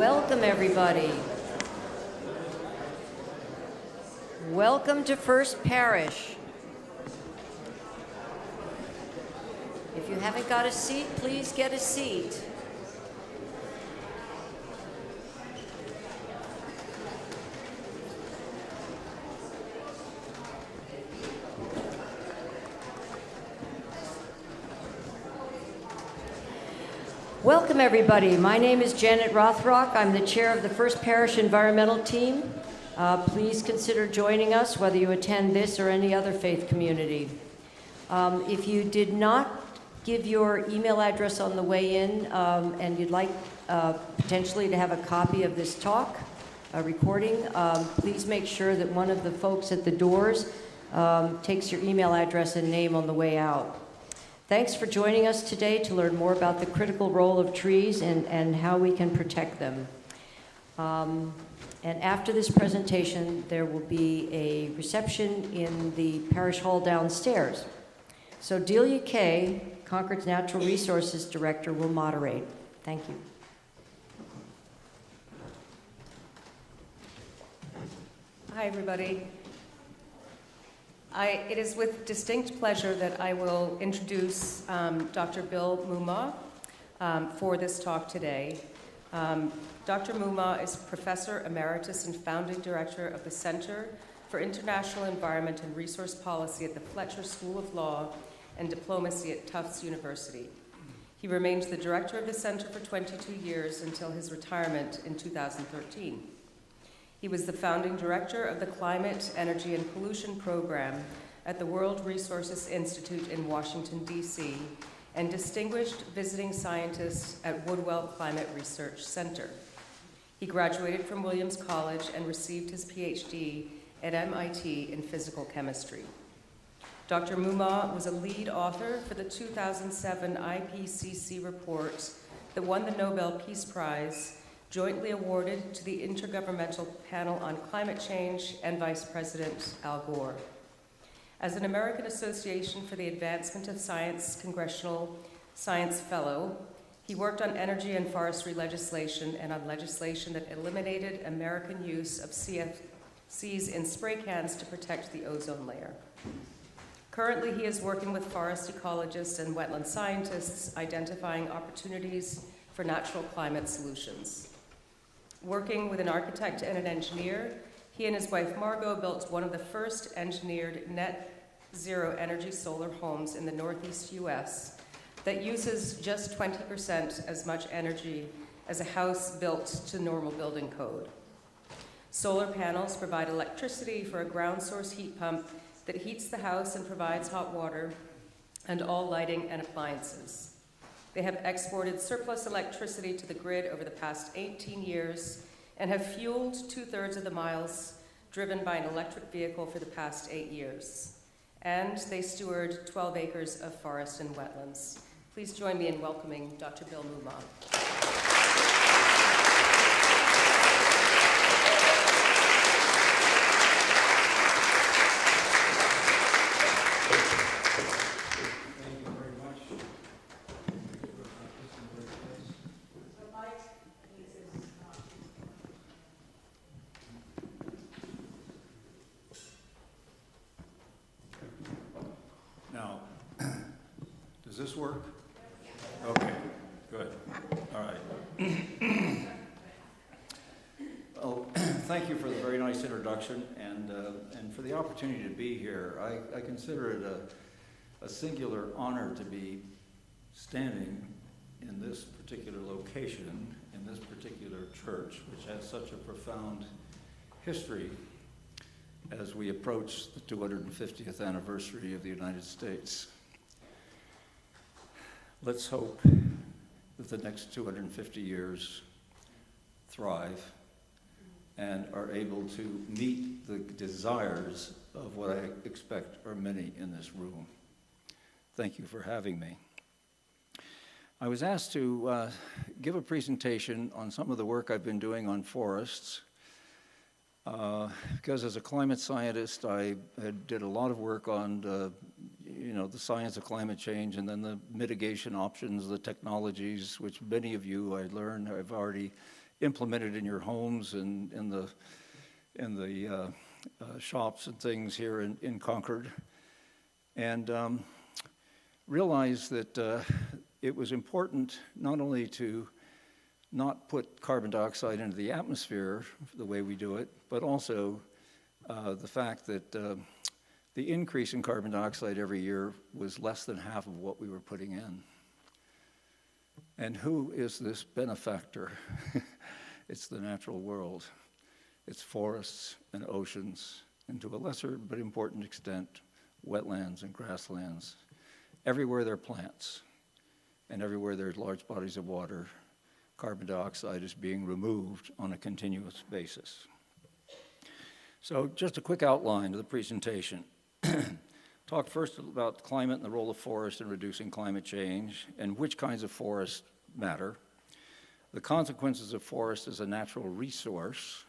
Welcome, everybody. Welcome to First Parish. If you haven't got a seat, please get a seat. Welcome, everybody. My name is Janet Rothrock. I'm the chair of the First Parish Environmental Team. Please consider joining us, whether you attend this or any other faith community. If you did not give your email address on the way in and you'd like potentially to have a copy of this talk, a recording, please make sure that one of the folks at the doors takes your email address and name on the way out. Thanks for joining us today to learn more about the critical role of trees and how we can protect them. And after this presentation, there will be a reception in the parish hall downstairs. So Delia Kay, Concord's Natural Resources Director, will moderate. Thank you. Hi, everybody. It is with distinct pleasure that I will introduce Dr. Bill Moomaw for this talk today. Dr. Moomaw is Professor Emeritus and Founding Director of the Center for International Environment and Resource Policy at the Fletcher School of Law and Diplomacy at Tufts University. He remained the director of the center for 22 years until his retirement in 2013. He was the founding director of the Climate, Energy, and Pollution Program at the World Resources Institute in Washington, D.C., and distinguished visiting scientist at Woodwell Climate Research Center. He graduated from Williams College and received his PhD at MIT in physical chemistry. Dr. Moomaw was a lead author for the 2007 IPCC report that won the Nobel Peace Prize, jointly awarded to the Intergovernmental Panel on Climate Change and Vice President Al Gore. As an American Association for the Advancement of Science Congressional Science Fellow, he worked on energy and forestry legislation and on legislation that eliminated American use of CFCs in spray cans to protect the ozone layer. Currently, he is working with forest ecologists and wetland scientists, identifying opportunities for natural climate solutions. Working with an architect and an engineer, he and his wife Margot built one of the first engineered net zero energy solar homes in the Northeast US that uses just 20% as much energy as a house built to normal building code. Solar panels provide electricity for a ground source heat pump that heats the house and provides hot water and all lighting and appliances. They have exported surplus electricity to the grid over the past 18 years and have fueled 2/3 of the miles driven by an electric vehicle for the past 8 years. And they steward 12 acres of forest and wetlands. Please join me in welcoming Dr. Bill Moomaw. Does this work? Okay, good. All right. Well, thank you for the very nice introduction and for the opportunity to be here. I consider it a singular honor to be standing in this particular location, in this particular church, which has such a profound history as we approach the 250th anniversary of the United States. Let's hope that the next 250 years thrive and are able to meet the desires of what I expect are many in this room. Thank you for having me. I was asked to give a presentation on some of the work I've been doing on forests because as a climate scientist, I did a lot of work on the science of climate change and then the mitigation options, the technologies, which many of you I learned have already implemented in your homes and in the shops and things here in Concord, and realized that it was important not only to not put carbon dioxide into the atmosphere the way we do it, but also the fact that the increase in carbon dioxide every year was less than half of what we were putting in. And who is this benefactor? It's the natural world. It's forests and oceans, and to a lesser but important extent, wetlands and grasslands. Everywhere there are plants, and everywhere there's large bodies of water, carbon dioxide is being removed on a continuous basis. So just a quick outline of the presentation. Talk first about climate and the role of forest in reducing climate change and which kinds of forests matter, the consequences of forest as a natural resource,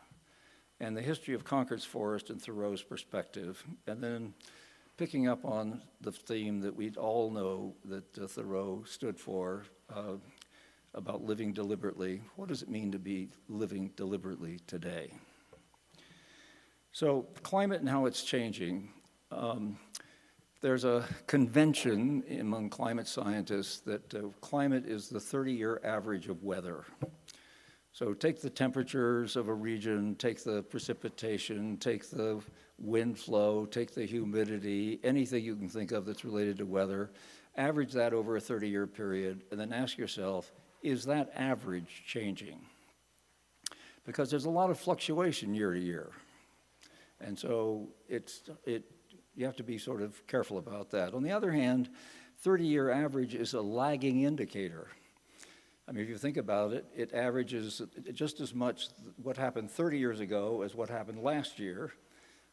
and the history of Concord's forest in Thoreau's perspective, and then picking up on the theme that we all know that Thoreau stood for, about living deliberately. What does it mean to be living deliberately today? So climate and how it's changing. There's a convention among climate scientists that climate is the 30-year average of weather. So take the temperatures of a region, take the precipitation, take the wind flow, take the humidity, anything you can think of that's related to weather, average that over a 30-year period, and then ask yourself, is that average changing? Because there's a lot of fluctuation year to year. And so you have to be sort of careful about that. On the other hand, 30-year average is a lagging indicator. I mean, if you think about it, it averages just as much what happened 30 years ago as what happened last year,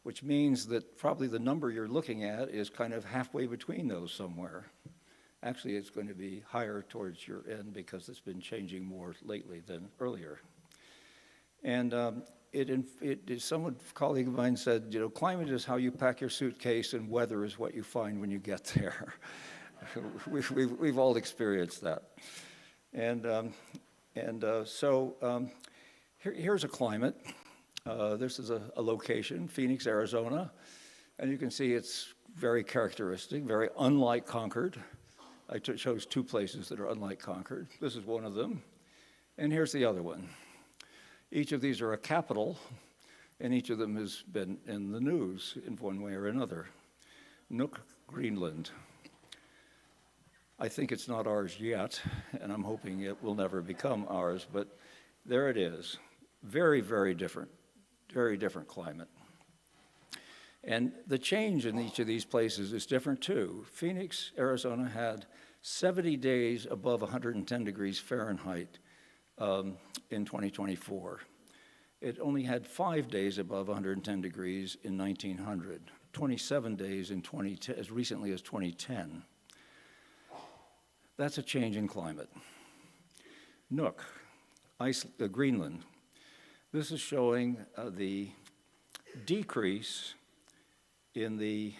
which means that probably the number you're looking at is kind of halfway between those somewhere. Actually, it's going to be higher towards your end because it's been changing more lately than earlier. And some colleague of mine said, you know, climate is how you pack your suitcase and weather is what you find when you get there. We've all experienced that. Here's a climate. This is a location, Phoenix, Arizona. And you can see it's very characteristic, very unlike Concord. I chose two places that are unlike Concord. This is one of them. And here's the other one. Each of these are a capital, and each of them has been in the news in one way or another. Nuuk, Greenland. I think it's not ours yet, and I'm hoping it will never become ours, but there it is. Very, very different climate. And the change in each of these places is different too. Phoenix, Arizona had 70 days above 110 degrees Fahrenheit in 2024. It only had 5 days above 110 degrees in 1900, 27 days in as recently as 2010. That's a change in climate. Nuuk, Greenland. This is showing the decrease in the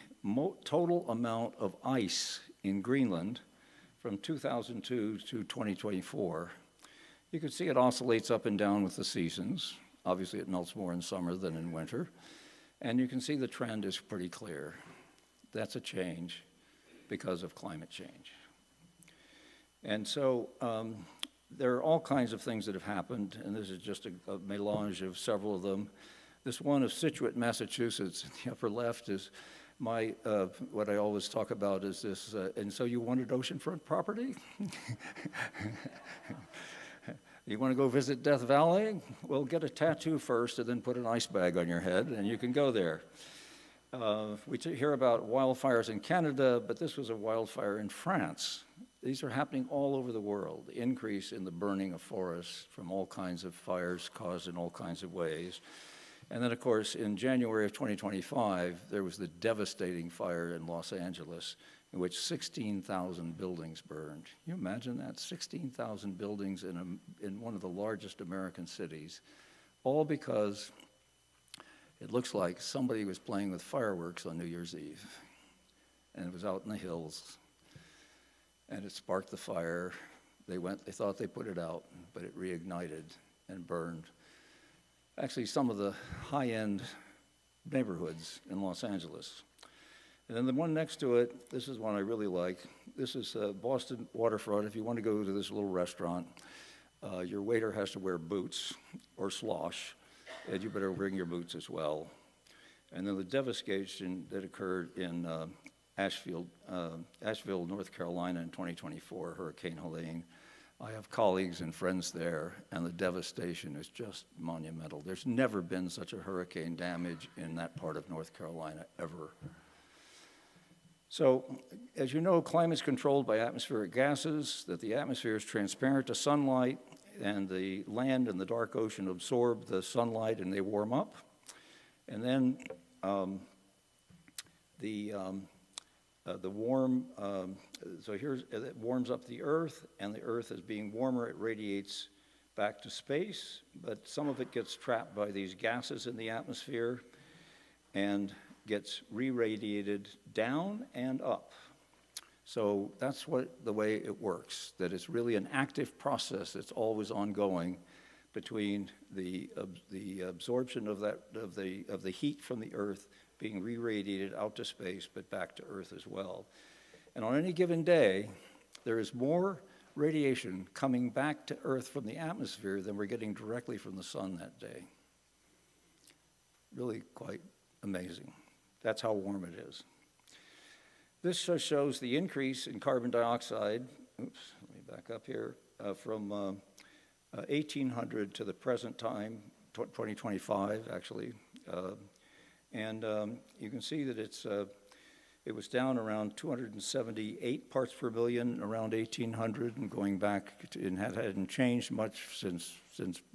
total amount of ice in Greenland from 2002 to 2024. You can see it oscillates up and down with the seasons. Obviously, it melts more in summer than in winter. And you can see the trend is pretty clear. That's a change because of climate change. And so there are all kinds of things that have happened, and this is just a melange of several of them. This one of Scituate, Massachusetts, in the upper left is my, what I always talk about is this, and so you wanted oceanfront property? You want to go visit Death Valley? Well, get a tattoo first and then put an ice bag on your head and you can go there. We hear about wildfires in Canada, but this was a wildfire in France. These are happening all over the world, the increase in the burning of forests from all kinds of fires caused in all kinds of ways. And then, of course, in January of 2025, there was the devastating fire in Los Angeles in which 16,000 buildings burned. Can you imagine that? 16,000 buildings in one of the largest American cities, all because it looks like somebody was playing with fireworks on New Year's Eve, and it was out in the hills, and it sparked the fire. They thought they put it out, but it reignited, and burned. Actually, some of the high-end neighborhoods in Los Angeles. And then the one next to it, this is one I really like. This is Boston waterfront. If you want to go to this little restaurant, your waiter has to wear boots or slosh, and you better bring your boots as well. And then the devastation that occurred in Asheville, North Carolina in 2024, Hurricane Helene. I have colleagues and friends there, and the devastation is just monumental. There's never been such a hurricane damage in that part of North Carolina ever. So, as you know, climate is controlled by atmospheric gases, that the atmosphere is transparent to sunlight, and the land and the dark ocean absorb the sunlight and they warm up. And then so here's, it warms up the Earth, and the Earth is being warmer, it radiates back to space, but some of it gets trapped by these gases in the atmosphere and gets re-radiated down and up. So that's the way it works, that it's really an active process that's always ongoing between the absorption of the heat from the Earth being re-radiated out to space, but back to Earth as well. And on any given day, there is more radiation coming back to Earth from the atmosphere than we're getting directly from the sun that day. Really quite amazing. That's how warm it is. This just shows the increase in carbon dioxide, oops, let me back up here, from 1800 to the present time, 2025 actually. And you can see that it was down around 278 parts per million around 1800, and going back to, and hadn't changed much since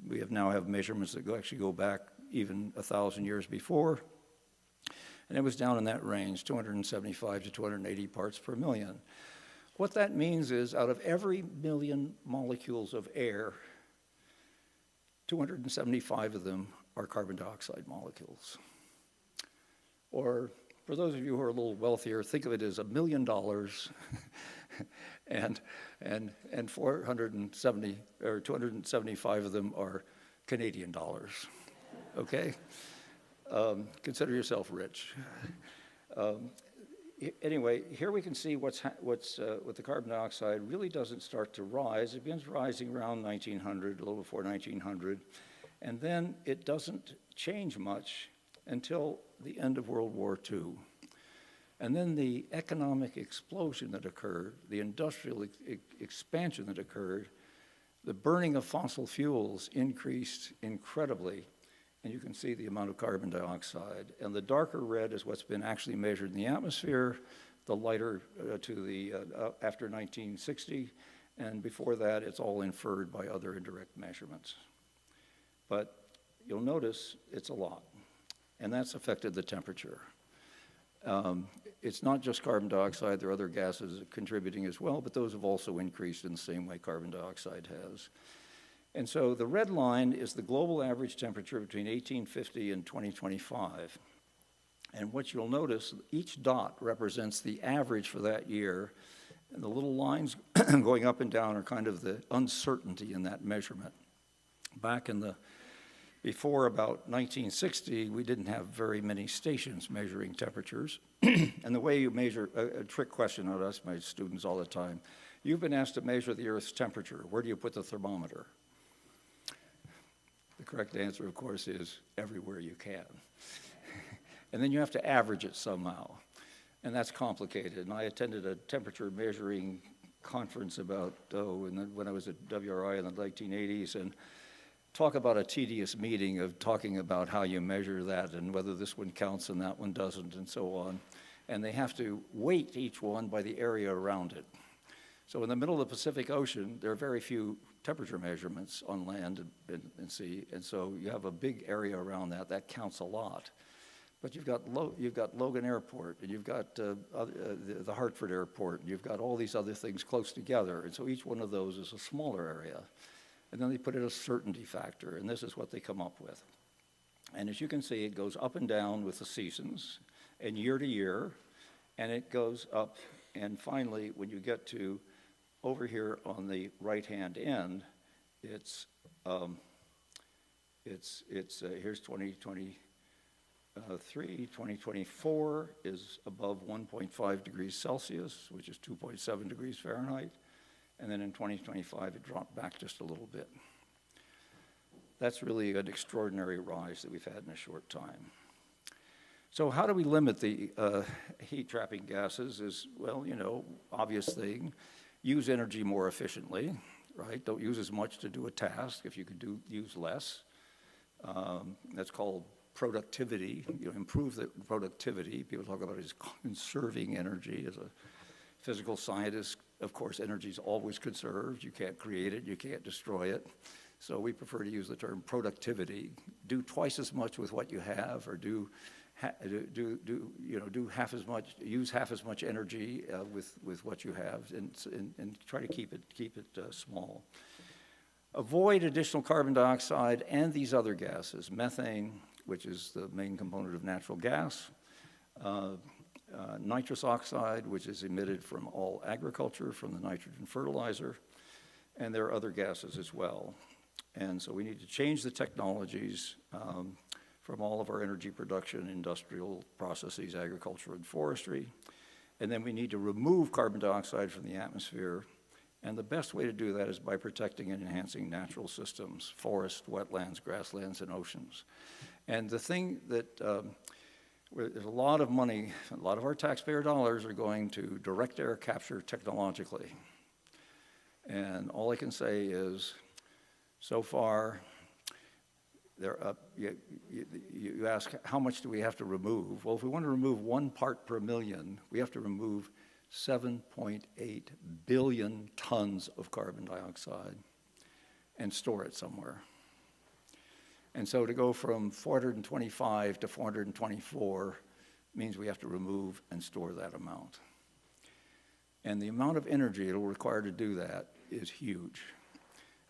we now have measurements that actually go back even 1,000 years before. And it was down in that range, 275 to 280 parts per million. What that means is out of every million molecules of air, 275 of them are carbon dioxide molecules. Or for those of you who are a little wealthier, think of it as $1 million and 470 or 275 of them are Canadian dollars, okay? Consider yourself rich. Anyway, here we can see what's with the carbon dioxide really doesn't start to rise. It begins rising around 1900, a little before 1900, and then it doesn't change much until the end of World War II. And then the economic explosion that occurred, the industrial expansion that occurred, the burning of fossil fuels increased incredibly. And you can see the amount of carbon dioxide. And the darker red is what's been actually measured in the atmosphere, the lighter after 1960, and before that it's all inferred by other indirect measurements. But you'll notice it's a lot, and that's affected the temperature. It's not just carbon dioxide, there are other gases contributing as well, but those have also increased in the same way carbon dioxide has. And so the red line is the global average temperature between 1850 and 2025. And what you'll notice, each dot represents the average for that year, and the little lines going up and down are kind of the uncertainty in that measurement. Back in before about 1960, we didn't have very many stations measuring temperatures. And the way you measure, a trick question I'd ask my students all the time, you've been asked to measure the Earth's temperature. Where do you put the thermometer? The correct answer, of course, is everywhere you can. And then you have to average it somehow. And that's complicated. And I attended a temperature measuring conference about, when I was at WRI in the 1980s, and talk about a tedious meeting of talking about how you measure that and whether this one counts and that one doesn't and so on. And they have to weight each one by the area around it. So in the middle of the Pacific Ocean, there are very few temperature measurements on land and sea, and so you have a big area around that counts a lot. But you've got Logan Airport, and you've got the Hartford Airport, and you've got all these other things close together, and so each one of those is a smaller area. And then they put in a certainty factor, and this is what they come up with. And as you can see, it goes up and down with the seasons, and year to year, and it goes up, and finally, when you get to over here on the right-hand end, it's Here's 2023, 2024 is above 1.5 degrees Celsius, which is 2.7 degrees Fahrenheit. And then in 2025, it dropped back just a little bit. That's really an extraordinary rise that we've had in a short time. So how do we limit the heat-trapping gases is, well, obvious thing, use energy more efficiently, right? Don't use as much to do a task if you could use less. That's called productivity, improve the productivity. People talk about it as conserving energy. As a physical scientist, of course, energy is always conserved. You can't create it, you can't destroy it. So we prefer to use the term productivity. Do twice as much with what you have, or half as much, use half as much energy with what you have, and try to keep it small. Avoid additional carbon dioxide and these other gases, methane, which is the main component of natural gas, nitrous oxide, which is emitted from all agriculture, from the nitrogen fertilizer, and there are other gases as well. And so we need to change the technologies from all of our energy production, industrial processes, agriculture, and forestry. And then we need to remove carbon dioxide from the atmosphere. And the best way to do that is by protecting and enhancing natural systems, forests, wetlands, grasslands, and oceans. And the thing that there's a lot of money, a lot of our taxpayer dollars are going to direct air capture technologically. And all I can say is, so far, you ask, how much do we have to remove? Well, if we want to remove 1 part per million, we have to remove 7.8 billion tons of carbon dioxide and store it somewhere. And so to go from 425 to 424 means we have to remove and store that amount. And the amount of energy it'll require to do that is huge.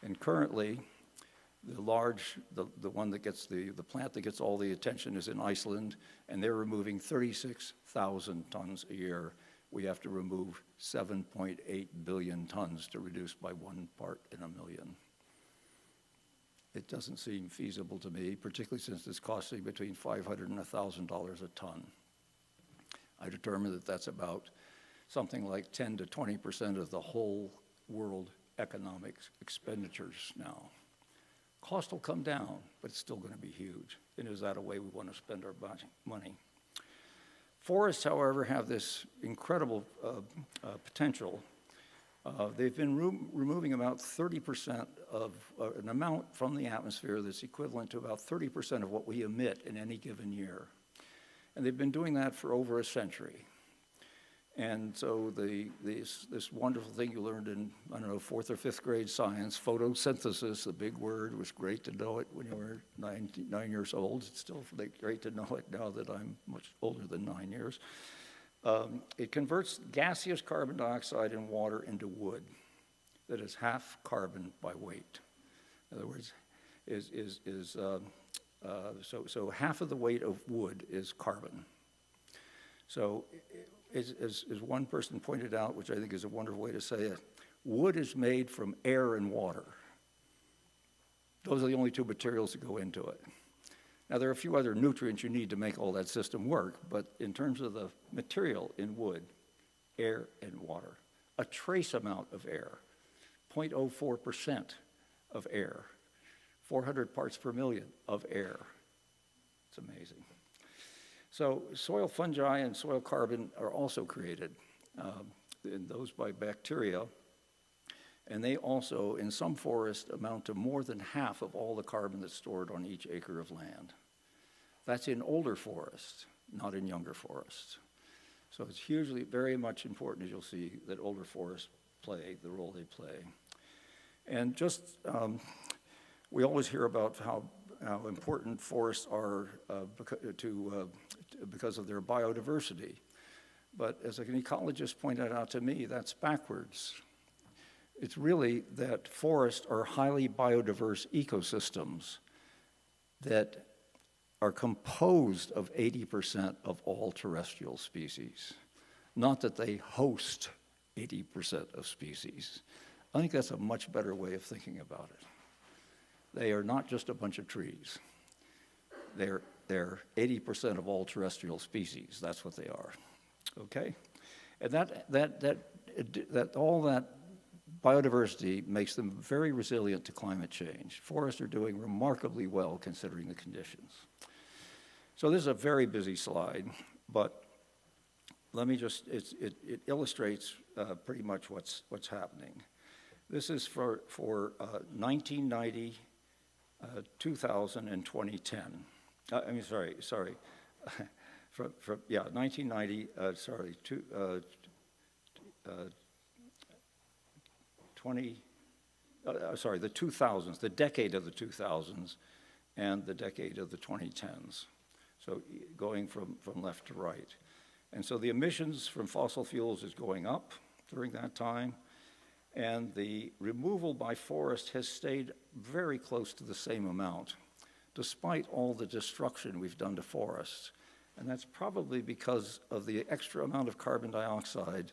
And currently, the one that gets the plant that gets all the attention is in Iceland, and they're removing 36,000 tons a year. We have to remove 7.8 billion tons to reduce by 1 part in a million. It doesn't seem feasible to me, particularly since it's costing between $500 and $1,000 a ton. I determined that that's about something like 10 to 20% of the whole world economic expenditures now. Cost will come down, but it's still going to be huge. And is that a way we want to spend our money? Forests, however, have this incredible potential. They've been removing about 30% of an amount from the atmosphere that's equivalent to about 30% of what we emit in any given year. And they've been doing that for over a century. And so this wonderful thing you learned in, 4th or 5th grade science, photosynthesis, the big word, it was great to know it when you were 9 years old. It's still great to know it now that I'm much older than 9 years. It converts gaseous carbon dioxide and water into wood that is half carbon by weight. In other words, so half of the weight of wood is carbon. So as one person pointed out, which I think is a wonderful way to say it, wood is made from air and water. Those are the only 2 materials that go into it. Now, there are a few other nutrients you need to make all that system work, but in terms of the material in wood, air and water, a trace amount of air, 0.04% of air, 400 parts per million of air. It's amazing. So soil fungi and soil carbon are also created, and those by bacteria, and they also, in some forests, amount to more than half of all the carbon that's stored on each acre of land. That's in older forests, not in younger forests. So it's hugely, very much important, as you'll see, that older forests play the role they play. And just, we always hear about how important forests are because of their biodiversity. But as an ecologist pointed out to me, that's backwards. It's really that forests are highly biodiverse ecosystems that are composed of 80% of all terrestrial species, not that they host 80% of species. I think that's a much better way of thinking about it. They are not just a bunch of trees. They're 80% of all terrestrial species. That's what they are, okay? And all that biodiversity makes them very resilient to climate change. Forests are doing remarkably well considering the conditions. So this is a very busy slide, but let me just, it illustrates pretty much what's happening. This is for 1990, 2000, and 2010. I mean, sorry. from 1990, the 2000s, the decade of the 2000s, and the decade of the 2010s. So going from left to right. And so the emissions from fossil fuels is going up during that time, and the removal by forest has stayed very close to the same amount, despite all the destruction we've done to forests. And that's probably because of the extra amount of carbon dioxide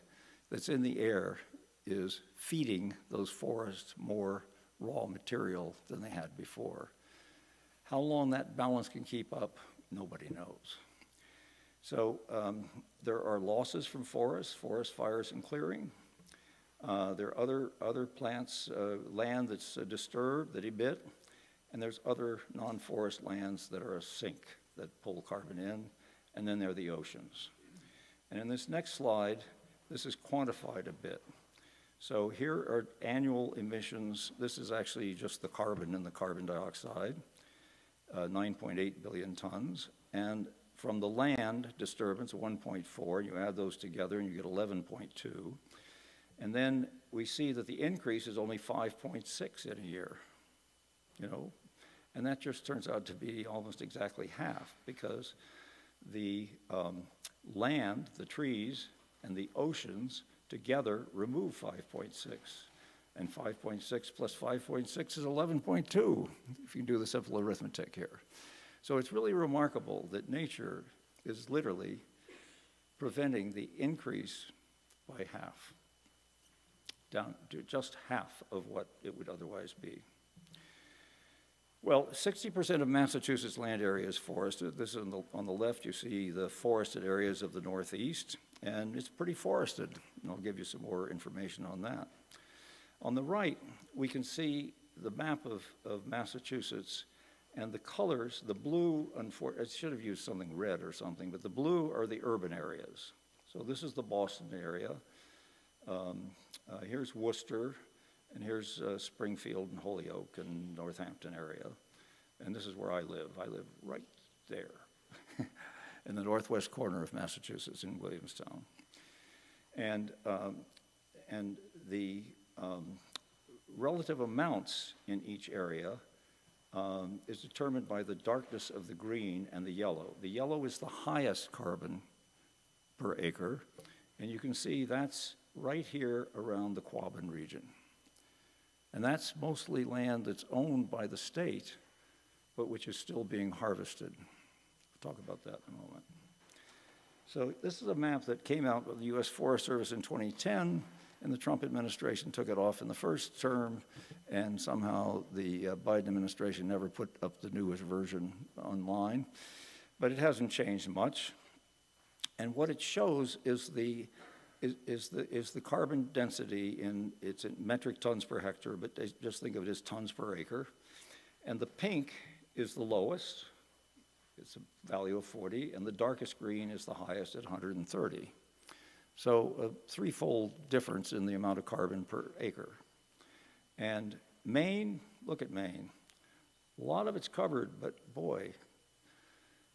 that's in the air is feeding those forests more raw material than they had before. How long that balance can keep up, nobody knows. So there are losses from forests, forest fires and clearing. There are other plants, land that's disturbed, that emit, and there's other non-forest lands that are a sink that pull carbon in, and then there are the oceans. And in this next slide, this is quantified a bit. So here are annual emissions. This is actually just the carbon and the carbon dioxide, 9.8 billion tons. And from the land disturbance, 1.4, you add those together and you get 11.2. And then we see that the increase is only 5.6 in a year, you know? And that just turns out to be almost exactly half, because the land, the trees, and the oceans together remove 5.6. And 5.6 plus 5.6 is 11.2, if you can do the simple arithmetic here. So it's really remarkable that nature is literally preventing the increase by half, down to just half of what it would otherwise be. Well, 60% of Massachusetts land area is forested. This is on the left, you see the forested areas of the Northeast, and it's pretty forested, and I'll give you some more information on that. On the right, we can see the map of Massachusetts, and the colors, the blue, I should have used something red or something, but the blue are the urban areas. So this is the Boston area. Here's Worcester, and here's Springfield and Holyoke and Northampton area. And this is where I live. I live right there in the northwest corner of Massachusetts in Williamstown. And the relative amounts in each area is determined by the darkness of the green and the yellow. The yellow is the highest carbon per acre, and you can see that's right here around the Quabbin region. And that's mostly land that's owned by the state, but which is still being harvested. We'll talk about that in a moment. So this is a map that came out of the U.S. Forest Service in 2010, and the Trump administration took it off in the first term, and somehow the Biden administration never put up the newest version online. But it hasn't changed much. And what it shows is the carbon density it's in metric tons per hectare, but just think of it as tons per acre. And the pink is the lowest. It's a value of 40, and the darkest green is the highest at 130. So a threefold difference in the amount of carbon per acre. And Maine, look at Maine. A lot of it's covered, but boy,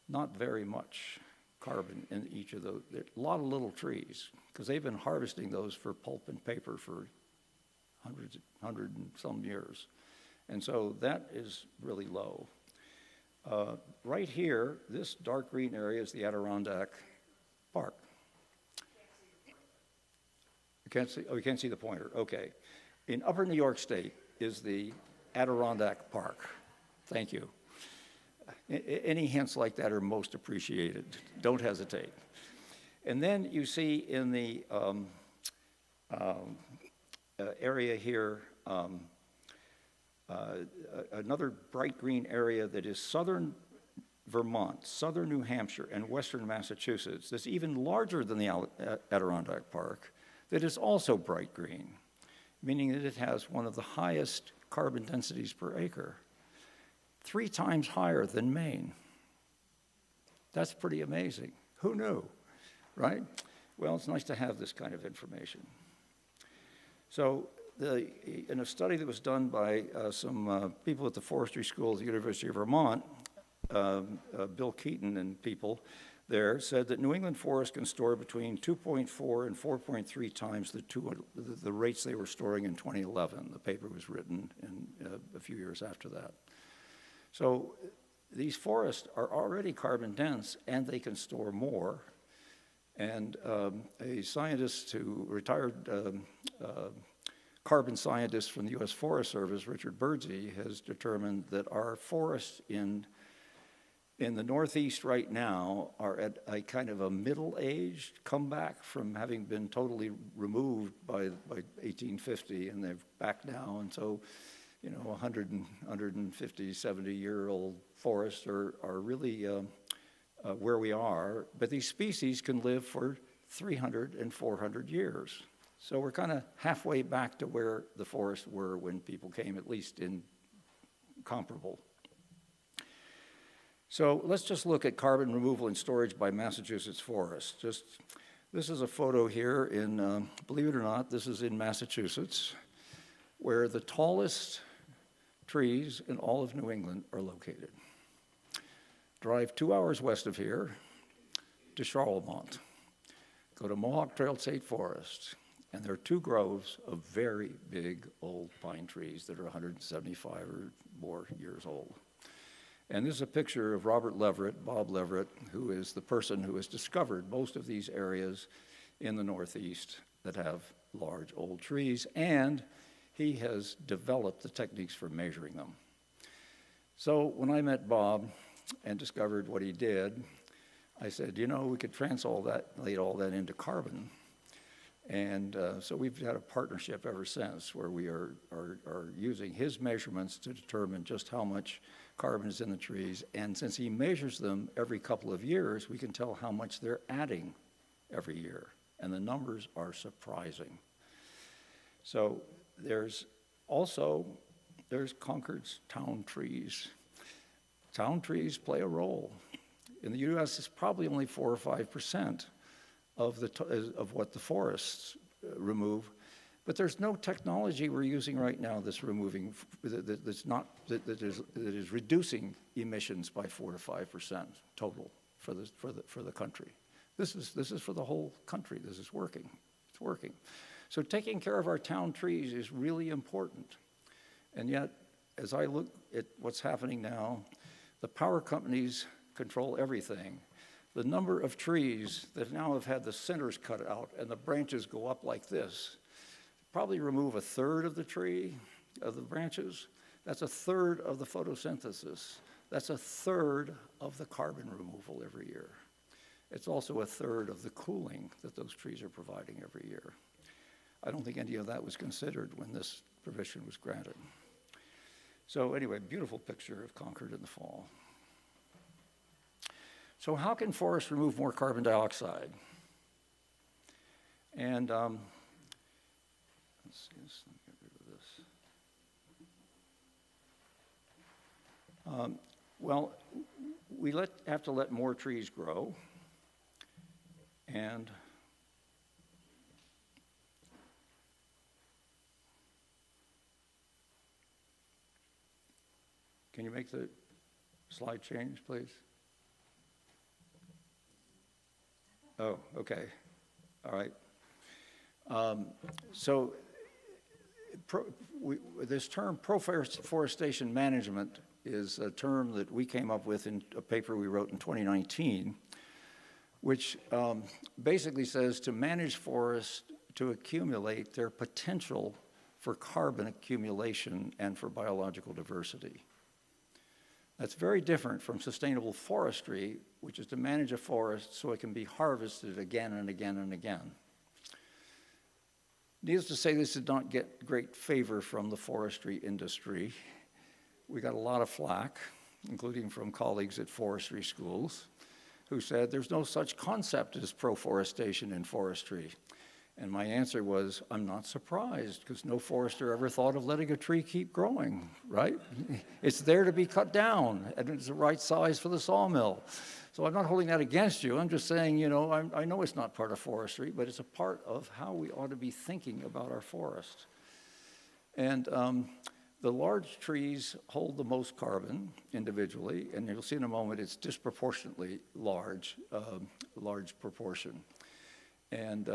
not very much carbon in each of those. There are a lot of little trees, because they've been harvesting those for pulp and paper for 100 and some years. And so that is really low. Right here, this dark green area is the Adirondack Park. You can't see, oh, you can't see the pointer, okay. In Upper New York State is the Adirondack Park. Thank you. Any hints like that are most appreciated. Don't hesitate. And then you see in the area here, Another bright green area that is southern Vermont, southern New Hampshire, and western Massachusetts, that's even larger than the Adirondack Park, that is also bright green, meaning that it has one of the highest carbon densities per acre, 3 times higher than Maine. That's pretty amazing. Who knew, right? Well, it's nice to have this kind of information. So in a study that was done by some people at the Forestry School at the University of Vermont, Bill Keaton and people there said that New England forests can store between 2.4 and 4.3 times the rates they were storing in 2011. The paper was written a few years after that. So these forests are already carbon dense and they can store more. And a scientist retired carbon scientist from the U.S. Forest Service, Richard Birdsey, has determined that our forests in the Northeast right now are at a kind of a middle-aged comeback from having been totally removed by 1850, and they're back now. And so, 150, 70-year-old forests are really where we are. But these species can live for 300 and 400 years. So we're kind of halfway back to where the forests were when people came, at least in comparable. So let's just look at carbon removal and storage by Massachusetts forests. This is a photo here in, believe it or not, this is in Massachusetts, where the tallest trees in all of New England are located. Drive 2 hours west of here to Charlemont. Go to Mohawk Trail State Forest, and there are 2 groves of very big old pine trees that are 175 or more years old. And this is a picture of Robert Leverett, Bob Leverett, who is the person who has discovered most of these areas in the Northeast that have large old trees, and he has developed the techniques for measuring them. So when I met Bob and discovered what he did, I said, we could translate all that into carbon. And so we've had a partnership ever since where we are using his measurements to determine just how much carbon is in the trees. And since he measures them every couple of years, we can tell how much they're adding every year. And the numbers are surprising. So there's Concord's town trees. Town trees play a role. In the U.S., it's probably only 4 or 5% of what the forests remove, but there's no technology we're using right now that's that is reducing emissions by 4 to 5% total for the country. This is for the whole country. This is working. It's working. So taking care of our town trees is really important. And yet, as I look at what's happening now, the power companies control everything. The number of trees that now have had the centers cut out and the branches go up like this probably remove 1/3 of the tree, of the branches. That's 1/3 of the photosynthesis. That's 1/3 of the carbon removal every year. It's also 1/3 of the cooling that those trees are providing every year. I don't think any of that was considered when this permission was granted. So anyway, beautiful picture of Concord in the fall. So how can forests remove more carbon dioxide? And let's see, let's get rid of this. Well, we have to let more trees grow, and can you make the slide change, please? Oh, okay. All right. So this term pro-forestation management is a term that we came up with in a paper we wrote in 2019, which basically says to manage forests to accumulate their potential for carbon accumulation and for biological diversity. That's very different from sustainable forestry, which is to manage a forest so it can be harvested again and again and again. Needless to say, this did not get great favor from the forestry industry, we got a lot of flack, including from colleagues at forestry schools, who said there's no such concept as proforestation in forestry. And my answer was, I'm not surprised, because no forester ever thought of letting a tree keep growing, right? It's there to be cut down, and it's the right size for the sawmill. So I'm not holding that against you. I'm just saying, you know, I know it's not part of forestry, but it's a part of how we ought to be thinking about our forest. And the large trees hold the most carbon individually, and you'll see in a moment it's disproportionately large proportion. And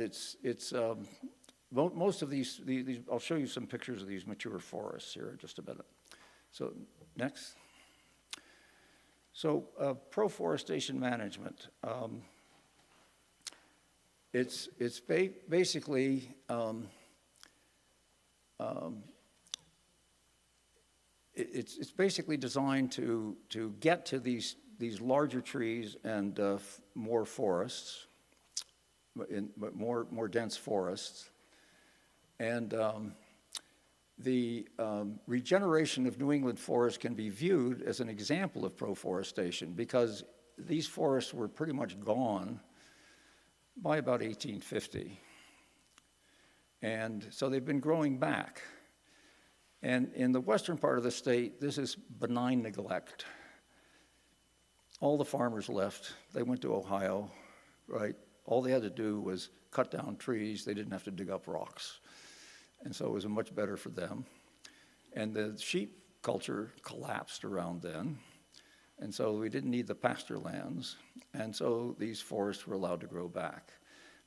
it's most of these, I'll show you some pictures of these mature forests here in just a minute. So next. So proforestation management. It's basically it's basically designed to get to these larger trees and more forests, but more dense forests. And the regeneration of New England forests can be viewed as an example of proforestation, because these forests were pretty much gone by about 1850. And so they've been growing back. And in the western part of the state, this is benign neglect. All the farmers left. They went to Ohio, right? All they had to do was cut down trees. They didn't have to dig up rocks. And so it was much better for them. And the sheep culture collapsed around then. And so we didn't need the pasture lands. And so these forests were allowed to grow back.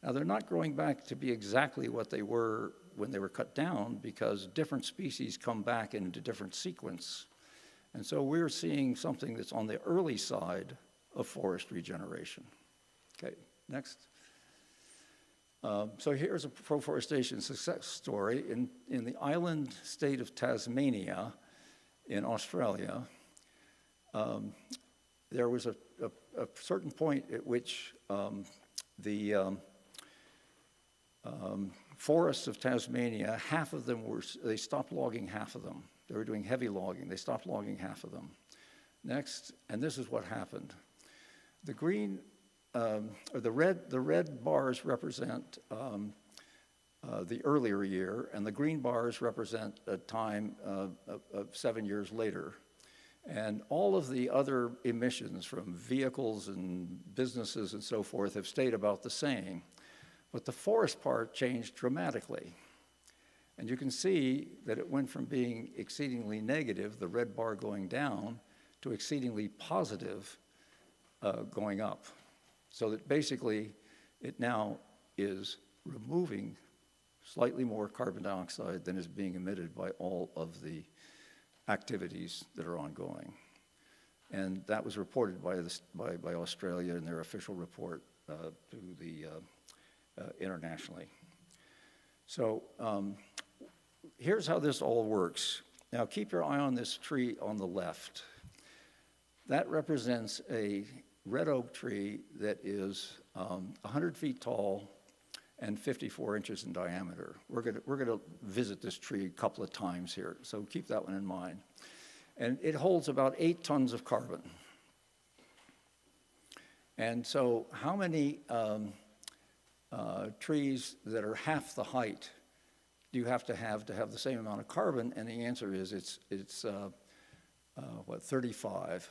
Now, they're not growing back to be exactly what they were when they were cut down, because different species come back into different sequence. And so we're seeing something that's on the early side of forest regeneration. Okay, next. So here's a proforestation success story. In the island state of Tasmania in Australia, there was a certain point at which the forests of Tasmania, half of them they stopped logging half of them. They were doing heavy logging. They stopped logging half of them. Next, and this is what happened. The green, or the red bars represent the earlier year, and the green bars represent a time of 7 years later. And all of the other emissions from vehicles and businesses and so forth have stayed about the same. But the forest part changed dramatically. And you can see that it went from being exceedingly negative, the red bar going down, to exceedingly positive going up. So that basically it now is removing slightly more carbon dioxide than is being emitted by all of the activities that are ongoing. And that was reported by Australia in their official report to the internationally. So here's how this all works. Now keep your eye on this tree on the left. That represents a red oak tree that is 100 feet tall and 54 inches in diameter. We're gonna visit this tree a couple of times here, so keep that one in mind. And it holds about 8 tons of carbon. And so how many trees that are half the height do you have to have the same amount of carbon? And the answer is it's 35.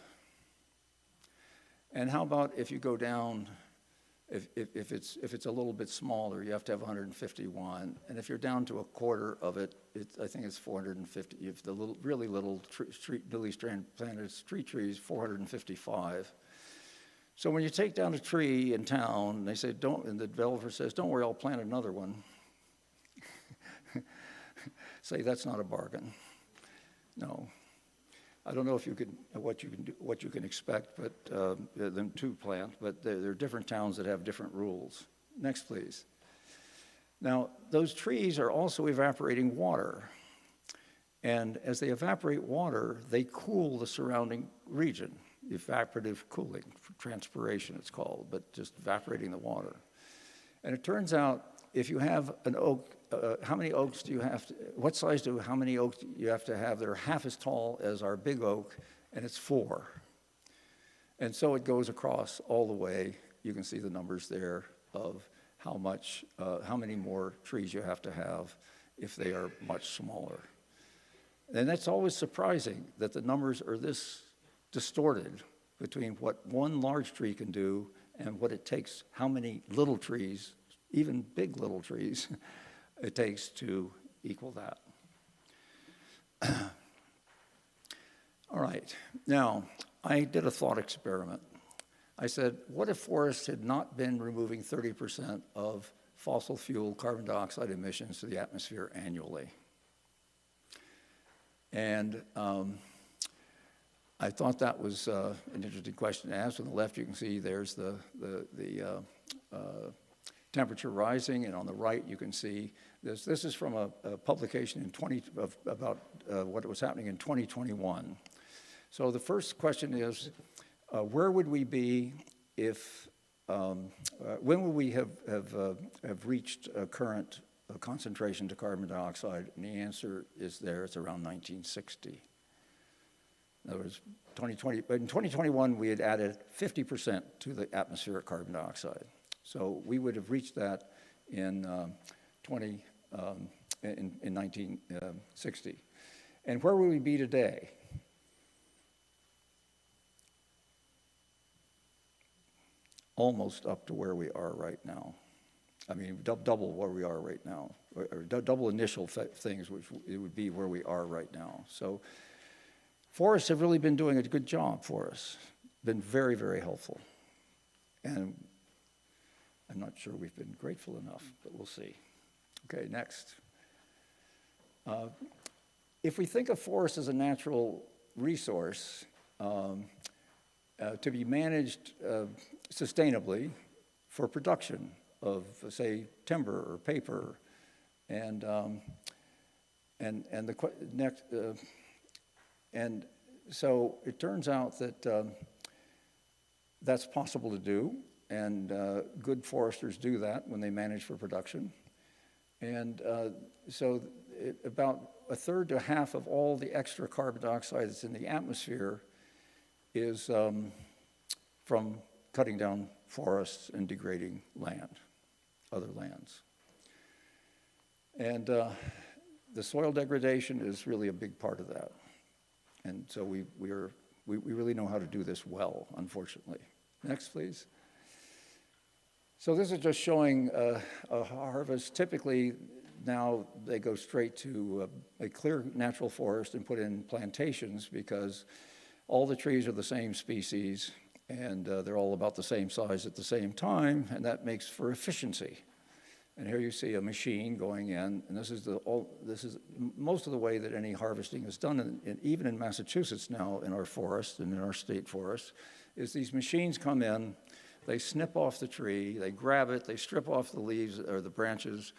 And how about if you go down, if it's a little bit smaller, you have to have 151. And if you're down to a quarter of it, I think it's 450. If the really little newly planted street trees, 455. So when you take down a tree in town, they say, and the developer says, don't worry, I'll plant another one. Say, that's not a bargain. No. I don't know if what you can expect, but them to plant, but there are different towns that have different rules. Next, please. Now, those trees are also evaporating water. And as they evaporate water, they cool the surrounding region. Evaporative cooling, transpiration it's called, but just evaporating the water. And it turns out if you have an oak oaks do you have to, what size do how many oaks do you have to have that are half as tall as our big oak, and it's 4. And so it goes across all the way. You can see the numbers there of how many more trees you have to have if they are much smaller. And that's always surprising that the numbers are this distorted between what one large tree can do and what it takes, how many little trees, even big little trees, it takes to equal that. All right, now, I did a thought experiment. I said, what if forests had not been removing 30% of fossil fuel carbon dioxide emissions to the atmosphere annually? And I thought that was an interesting question to ask. On the left, you can see there's the temperature rising, and on the right, you can see this. This is from a publication about what was happening in 2021. So the first question is, where would we be if, when would we have reached a current concentration to carbon dioxide? And the answer is there, it's around 1960. In other words, in 2021, we had added 50% to the atmospheric carbon dioxide. So we would have reached that in 1960. And where would we be today? Almost up to where we are right now. I mean, double where we are right now, or double initial things, which it would be where we are right now. So forests have really been doing a good job for us, been very, very helpful. And I'm not sure we've been grateful enough, but we'll see. Okay, next. If we think of forests as a natural resource to be managed sustainably for production of, say, timber or paper, and so it turns out that that's possible to do, and good foresters do that when they manage for production. And so about a third to half of all the extra carbon dioxide that's in the atmosphere is from cutting down forests and degrading land, other lands. And the soil degradation is really a big part of that. And so we really know how to do this well, unfortunately. Next, please. So this is just showing a harvest. Typically, now they go straight to a clear natural forest and put in plantations because all the trees are the same species and they're all about the same size at the same time, and that makes for efficiency. And here you see a machine going in, and this is most of the way that any harvesting is done, even in Massachusetts now in our forests and in our state forests, is these machines come in, they snip off the tree, they grab it, they strip off the leaves or the branches,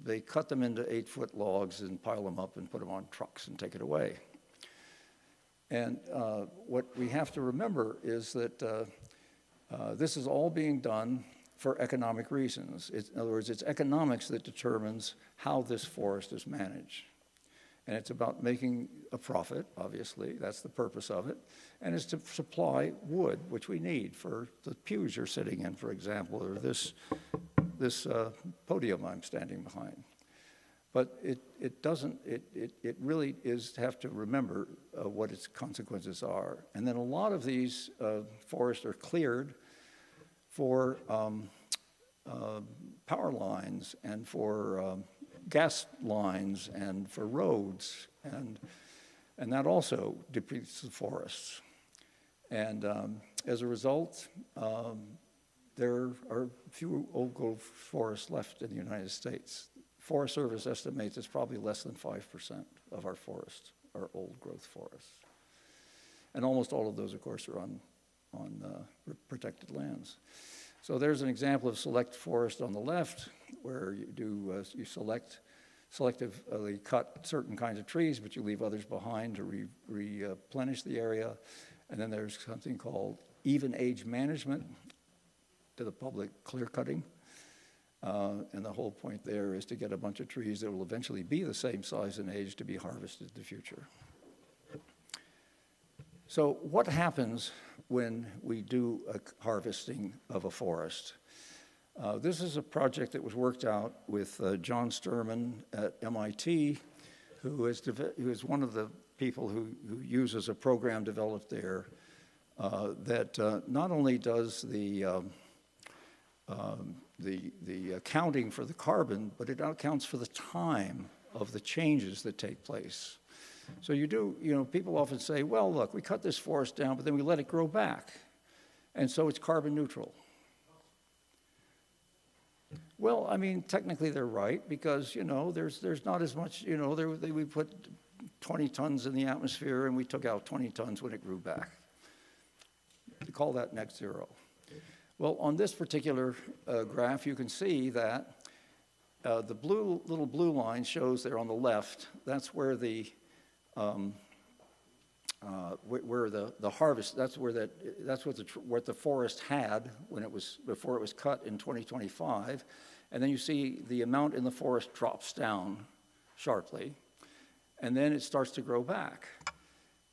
they cut them into 8-foot logs and pile them up and put them on trucks and take it away. And what we have to remember is that this is all being done for economic reasons. In other words, it's economics that determines how this forest is managed. And it's about making a profit, obviously, that's the purpose of it. And it's to supply wood, which we need for the pews you're sitting in, for example, or this podium I'm standing behind. But it really is to have to remember what its consequences are. And then a lot of these forests are cleared for power lines and for gas lines and for roads, and that also depletes the forests. And as a result, there are few old growth forests left in the United States. Forest Service estimates it's probably less than 5% of our forests are old growth forests. And almost all of those, of course, are on protected lands. So there's an example of select forest on the left, where you selectively cut certain kinds of trees, but you leave others behind to replenish the area. And then there's something called even age management, to the public clear cutting. And the whole point there is to get a bunch of trees that will eventually be the same size and age to be harvested in the future. So what happens when we do a harvesting of a forest? This is a project that was worked out with John Sturman at MIT, who is one of the people who uses a program developed there that not only does the accounting for the carbon, but it accounts for the time of the changes that take place. So people often say, well, look, we cut this forest down, but then we let it grow back. And so it's carbon neutral. Well, I mean, technically they're right, because, there's not as much, we put 20 tons in the atmosphere and we took out 20 tons when it grew back. We call that net zero. Well, on this particular graph, you can see that the little blue line shows there on the left, that's where the harvest, that's what the forest had before it was cut in 2025, and then you see the amount in the forest drops down sharply, and then it starts to grow back.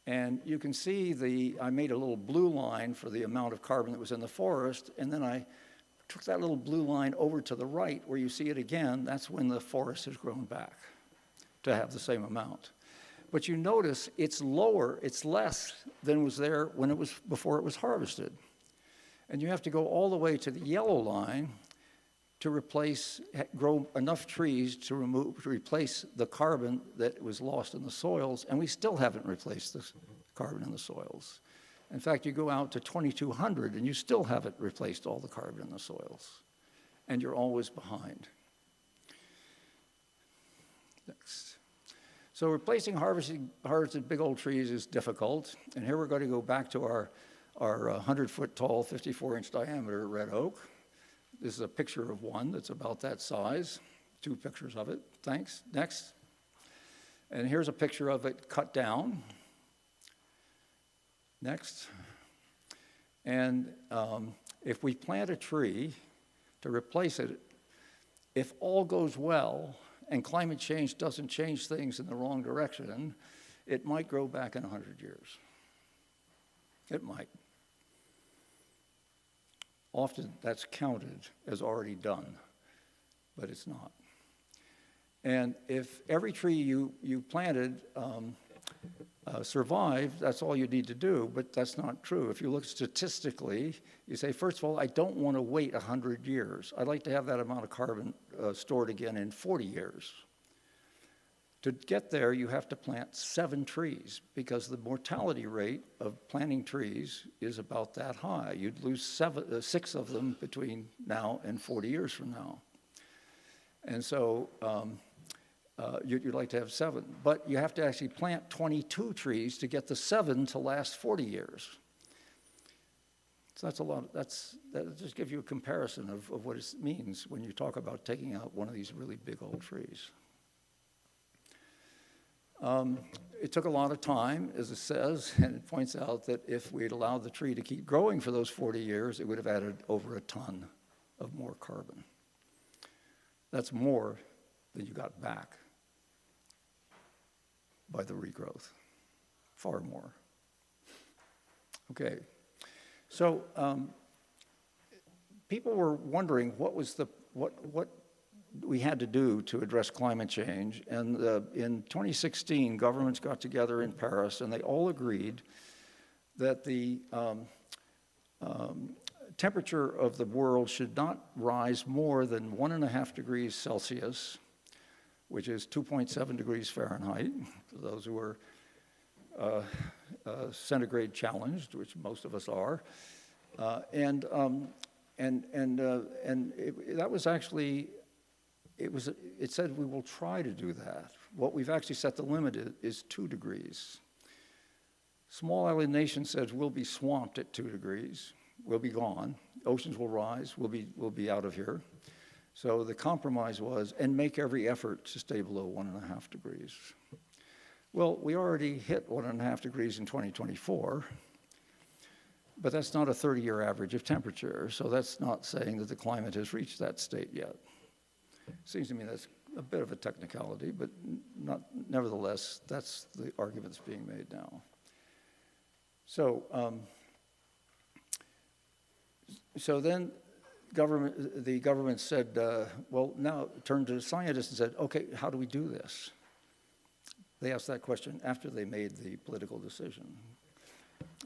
And you can see I made a little blue line for the amount of carbon that was in the forest, and then I took that little blue line over to the right where you see it again. That's when the forest has grown back to have the same amount. But you notice it's lower, it's less than was there before it was harvested. And you have to go all the way to the yellow line to grow enough trees to replace the carbon that was lost in the soils, and we still haven't replaced the carbon in the soils. In fact, you go out to 2200 and you still haven't replaced all the carbon in the soils, and you're always behind. Next. So replacing harvested big old trees is difficult, and here we're going to go back to our 100-foot tall, 54-inch diameter red oak. This is a picture of one that's about that size. 2 pictures of it. Thanks. Next. And here's a picture of it cut down. Next. And if we plant a tree to replace it, if all goes well and climate change doesn't change things in the wrong direction, it might grow back in 100 years. It might. Often that's counted as already done, but it's not. And if every tree you planted survived, that's all you need to do, but that's not true. If you look statistically, you say, first of all, I don't want to wait 100 years. I'd like to have that amount of carbon stored again in 40 years. To get there, you have to plant 7 trees, because the mortality rate of planting trees is about that high. You'd lose 6 of them between now and 40 years from now. And so you'd like to have 7. But you have to actually plant 22 trees to get the 7 to last 40 years. So that's a lot. That just gives you a comparison of what it means when you talk about taking out one of these really big old trees. It took a lot of time, as it says, and it points out that if we had allowed the tree to keep growing for those 40 years, it would have added over a ton of more carbon. That's more than you got back by the regrowth, far more. Okay, so people were wondering what we had to do to address climate change. And in 2016, governments got together in Paris, and they all agreed that the temperature of the world should not rise more than 1.5 degrees Celsius, which is 2.7 degrees Fahrenheit, for those who are centigrade challenged, which most of us are. That was actually, it said we will try to do that. What we've actually set the limit is 2 degrees. Small island nation says we'll be swamped at 2 degrees. We'll be gone. Oceans will rise. We'll be out of here. So the compromise was, and make every effort to stay below 1.5 degrees. Well, we already hit 1.5 degrees in 2024, but that's not a 30-year average of temperature. So that's not saying that the climate has reached that state yet. Seems to me that's a bit of a technicality, but nevertheless, that's the argument that's being made now. So, so then the government said, well, now turned to scientists and said, okay, how do we do this? They asked that question after they made the political decision.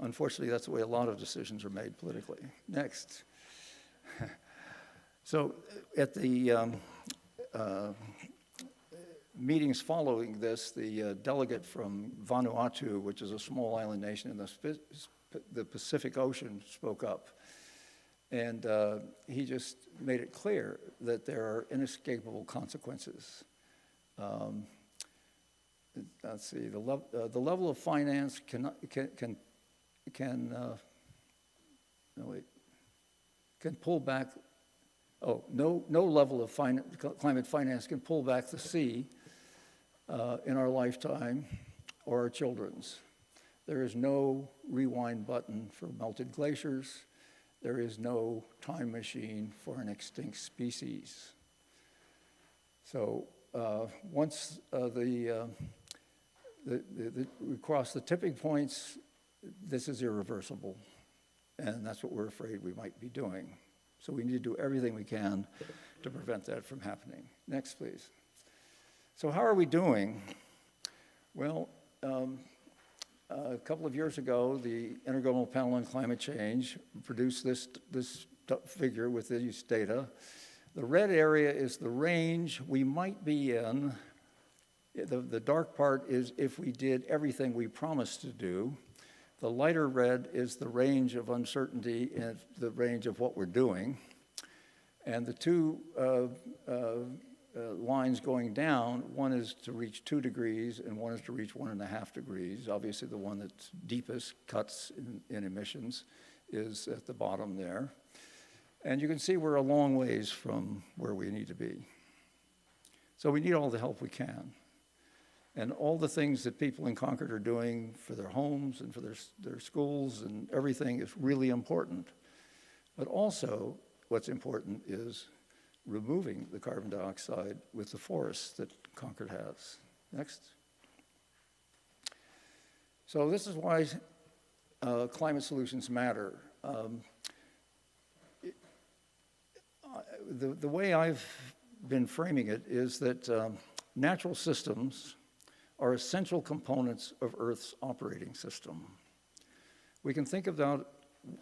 Unfortunately, that's the way a lot of decisions are made politically. Next. So at the meetings following this, the delegate from Vanuatu, which is a small island nation in the Pacific Ocean, spoke up. And he just made it clear that there are inescapable consequences. Let's see, the level of finance can pull back. Oh, no level of climate finance can pull back the sea in our lifetime or our children's. There is no rewind button for melted glaciers. There is no time machine for an extinct species. So once we cross the tipping points, this is irreversible. And that's what we're afraid we might be doing. So we need to do everything we can to prevent that from happening. Next, please. So how are we doing? Well, a couple of years ago, the Intergovernmental Panel on Climate Change produced this figure with these data. The red area is the range we might be in. The dark part is if we did everything we promised to do. The lighter red is the range of uncertainty and the range of what we're doing. And the two lines going down, one is to reach 2 degrees and one is to reach 1.5 degrees. Obviously, the one that's deepest cuts in emissions is at the bottom there. And you can see we're a long ways from where we need to be. So we need all the help we can. And all the things that people in Concord are doing for their homes and for their schools and everything is really important. But also, what's important is removing the carbon dioxide with the forests that Concord has. Next. So this is why climate solutions matter. The way I've been framing it is that natural systems are essential components of Earth's operating system. We can think about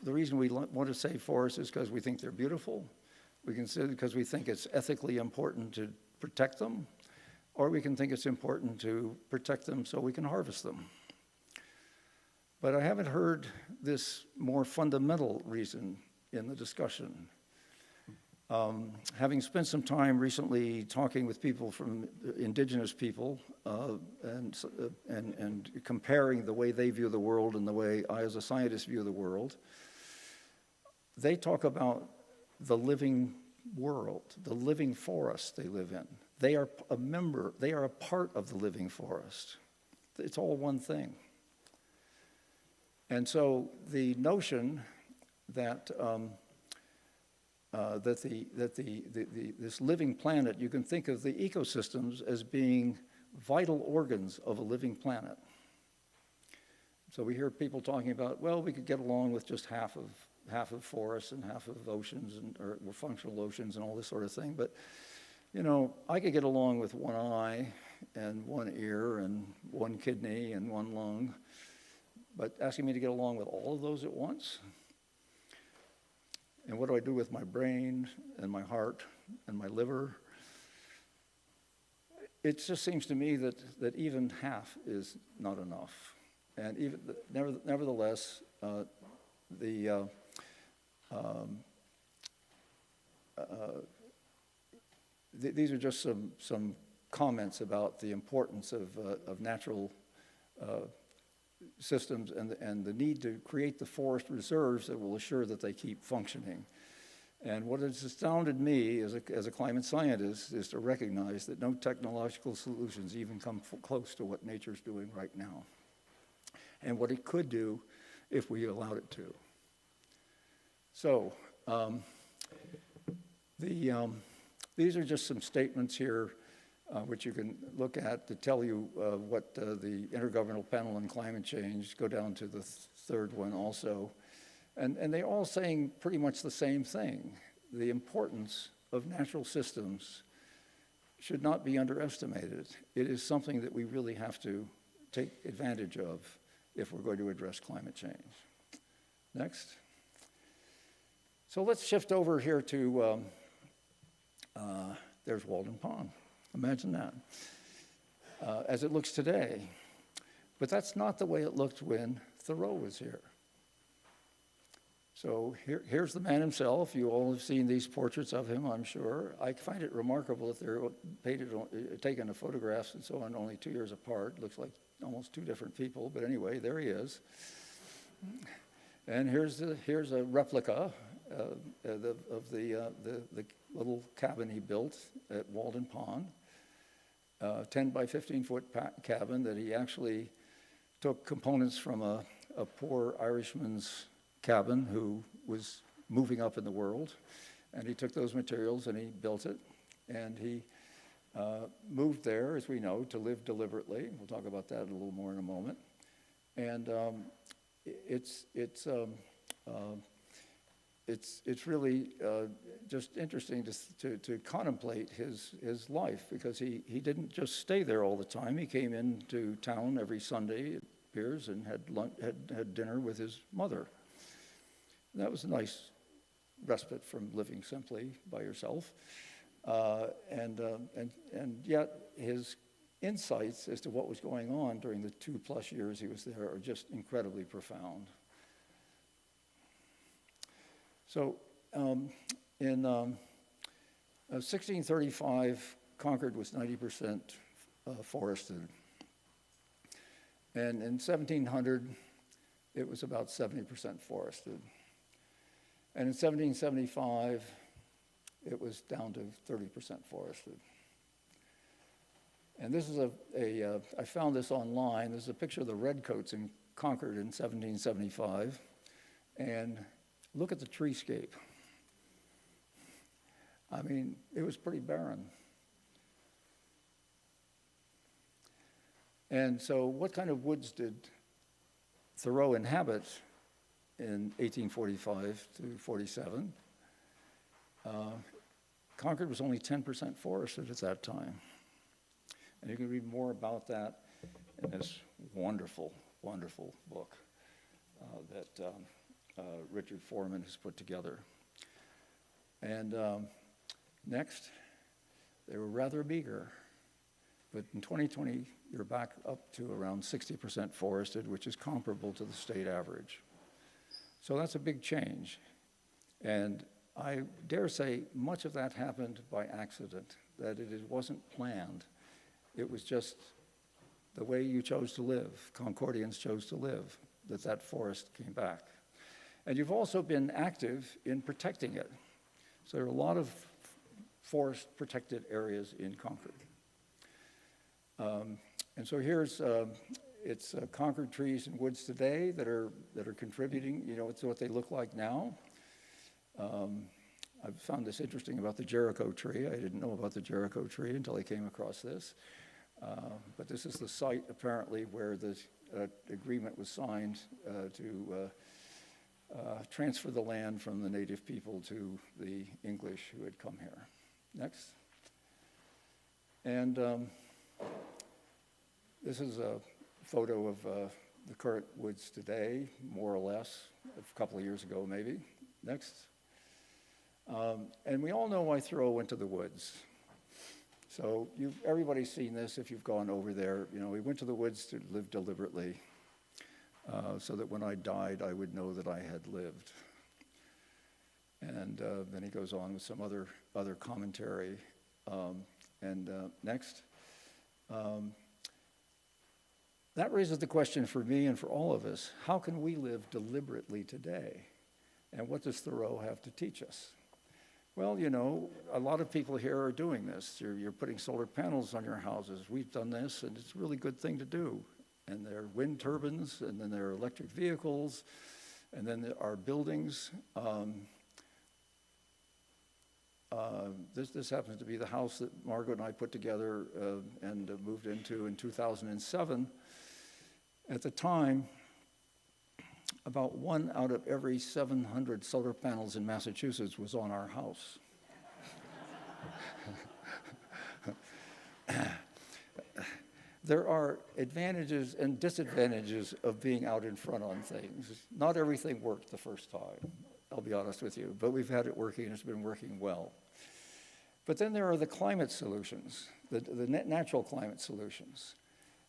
the reason we want to save forests is because we think they're beautiful. We can say it because we think it's ethically important to protect them, or we can think it's important to protect them so we can harvest them. But I haven't heard this more fundamental reason in the discussion. Having spent some time recently talking with people from indigenous people and comparing the way they view the world and the way I as a scientist view the world, they talk about the living world, the living forest they live in. They are a part of the living forest. It's all one thing. And so the notion that this living planet, you can think of the ecosystems as being vital organs of a living planet. So we hear people talking about, well, we could get along with just half of forests and half of oceans or functional oceans and all this sort of thing. But, you know, I could get along with one eye and one ear and one kidney and one lung. But asking me to get along with all of those at once? And what do I do with my brain and my heart and my liver? It just seems to me that even half is not enough. And even nevertheless, these are just some comments about the importance of natural systems and the need to create the forest reserves that will assure that they keep functioning. And what has astounded me as a climate scientist is to recognize that no technological solutions even come close to what nature's doing right now and what it could do if we allowed it to. So the These are just some statements here which you can look at to tell you what the Intergovernmental Panel on Climate Change, go down to the third one also. And they're all saying pretty much the same thing. The importance of natural systems should not be underestimated. It is something that we really have to take advantage of if we're going to address climate change. Next. So let's shift over here to, there's Walden Pond. Imagine that, as it looks today. But that's not the way it looked when Thoreau was here. So here's the man himself. You all have seen these portraits of him, I'm sure. I find it remarkable that they're taken the photographs and so on only 2 years apart. Looks like almost two different people, but anyway, there he is. And here's a replica of the little cabin he built at Walden Pond. 10 by 15 foot cabin that he actually took components from a poor Irishman's cabin who was moving up in the world, and he took those materials and he built it, and he moved there, as we know, to live deliberately. We'll talk about that a little more in a moment. And it's really just interesting to contemplate his life, because he didn't just stay there all the time. He came into town every Sunday, it appears, and had dinner with his mother. And that was a nice respite from living simply by yourself. And yet his insights as to what was going on during the 2+ years he was there are just incredibly profound. So in 1635, Concord was 90% forested. And in 1700, it was about 70% forested. And in 1775, it was down to 30% forested. And this is I found this online. This is a picture of the redcoats in Concord in 1775. And look at the treescape. I mean, it was pretty barren. And so what kind of woods did Thoreau inhabit in 1845 to 47? Concord was only 10% forested at that time. And you can read more about that in this wonderful, wonderful book that Richard Foreman has put together. And next, they were rather meager. But in 2020, you're back up to around 60% forested, which is comparable to the state average. So that's a big change. And I dare say much of that happened by accident, that it wasn't planned. It was just the way you chose to live, Concordians chose to live, that forest came back. And you've also been active in protecting it. So there are a lot of forest protected areas in Concord. And so here's it's Concord trees and woods today that are contributing, to what they look like now. I've found this interesting about the Jericho tree. I didn't know about the Jericho tree until I came across this. But this is the site, apparently, where the agreement was signed to transfer the land from the native people to the English who had come here. Next. And this is a photo of the current woods today, more or less, a couple of years ago maybe. Next. And we all know why Thoreau went to the woods. So everybody's seen this if you've gone over there. He went to the woods to live deliberately so that when I died, I would know that I had lived. And then he goes on with some other commentary. Next. That raises the question for me and for all of us, how can we live deliberately today? And what does Thoreau have to teach us? Well, a lot of people here are doing this. You're putting solar panels on your houses. We've done this, and it's a really good thing to do. And there are wind turbines, and then there are electric vehicles, and then there are buildings. this happens to be the house that Margaret and I put together and moved into in 2007. At the time, about 1 out of every 700 solar panels in Massachusetts was on our house. There are advantages and disadvantages of being out in front on things. Not everything worked the first time, I'll be honest with you, but we've had it working and it's been working well. But then there are the climate solutions, the natural climate solutions.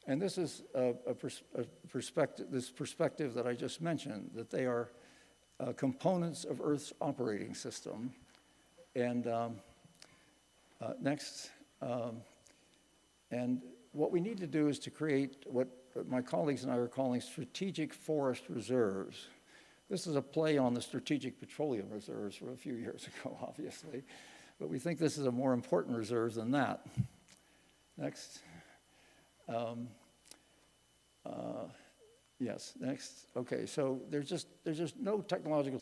And this is this perspective that I just mentioned, that they are components of Earth's operating system. And next, and what we need to do is to create what my colleagues and I are calling strategic forest reserves. This is a play on the strategic petroleum reserves from a few years ago, obviously, but we think this is a more important reserve than that. Next. Yes, next. Okay, so there's just no technological.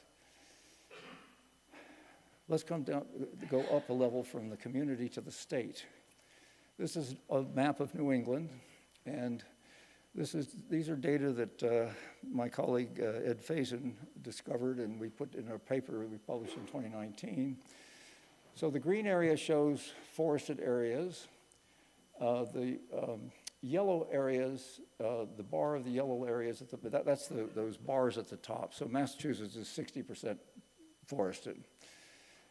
Let's go up a level from the community to the state. This is a map of New England, and these are data that my colleague Ed Faison discovered, and we put in a paper we published in 2019. So the green area shows forested areas. The yellow areas, the bar of the yellow areas, that's those bars at the top. So Massachusetts is 60% forested.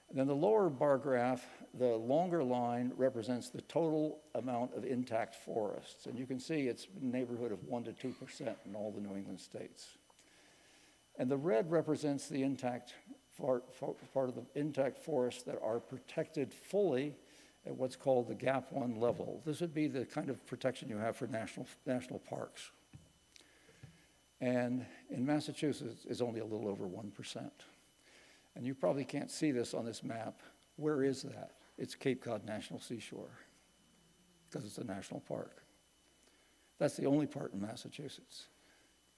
And then the lower bar graph, the longer line represents the total amount of intact forests. And you can see it's in the neighborhood of 1% to 2% in all the New England states. And the red represents the intact part of the intact forests that are protected fully at what's called the Gap 1 level. This would be the kind of protection you have for national parks. And in Massachusetts, it's only a little over 1%. And you probably can't see this on this map. Where is that? It's Cape Cod National Seashore, because it's a national park. That's the only part in Massachusetts.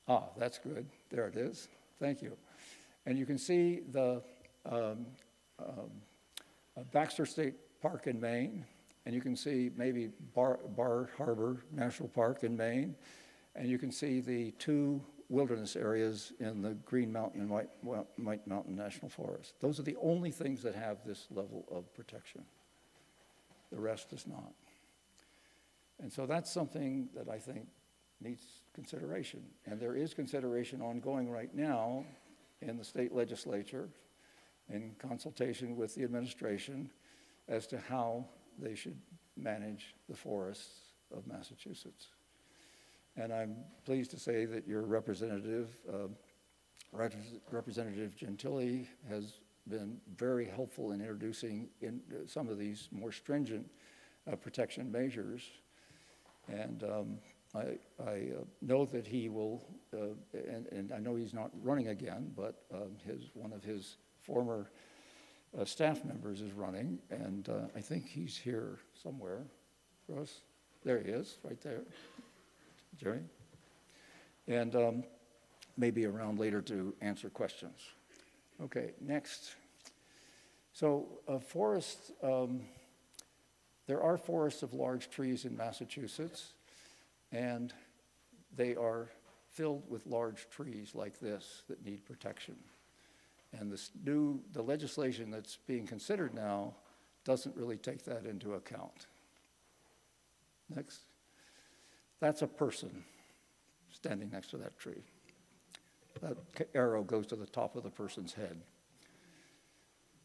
Ah, that's good. There it is. Thank you. And you can see the Baxter State Park in Maine, and you can see maybe Bar Harbor National Park in Maine, and you can see the two wilderness areas in the Green Mountain and White Mountain National Forest. Those are the only things that have this level of protection. The rest does not. And so that's something that I think needs consideration. And there is consideration ongoing right now in the state legislature in consultation with the administration as to how they should manage the forests of Massachusetts. And I'm pleased to say that your representative, Representative Gentili, has been very helpful in introducing some of these more stringent protection measures. And I know that he will, and I know he's not running again, but one of his former staff members is running, and I think he's here somewhere. Russ? There he is, right there. Jerry? And maybe around later to answer questions. Okay, next. So forests, there are forests of large trees in Massachusetts, and they are filled with large trees like this that need protection. And the legislation that's being considered now doesn't really take that into account. Next. That's a person standing next to that tree. That arrow goes to the top of the person's head.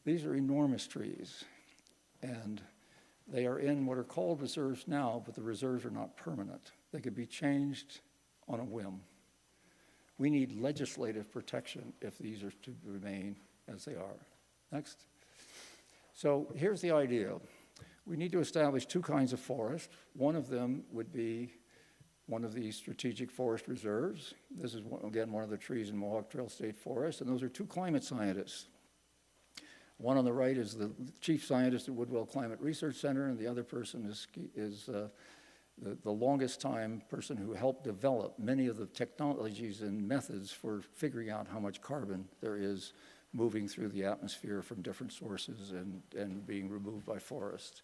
These are enormous trees, and they are in what are called reserves now, but the reserves are not permanent. They could be changed on a whim. We need legislative protection if these are to remain as they are. Next. So here's the idea. We need to establish two kinds of forest. One of them would be one of these strategic forest reserves. This is, again, one of the trees in Mohawk Trail State Forest, and those are two climate scientists. One on the right is the chief scientist at Woodwell Climate Research Center, and the other person is the longest time person who helped develop many of the technologies and methods for figuring out how much carbon there is moving through the atmosphere from different sources and being removed by forests.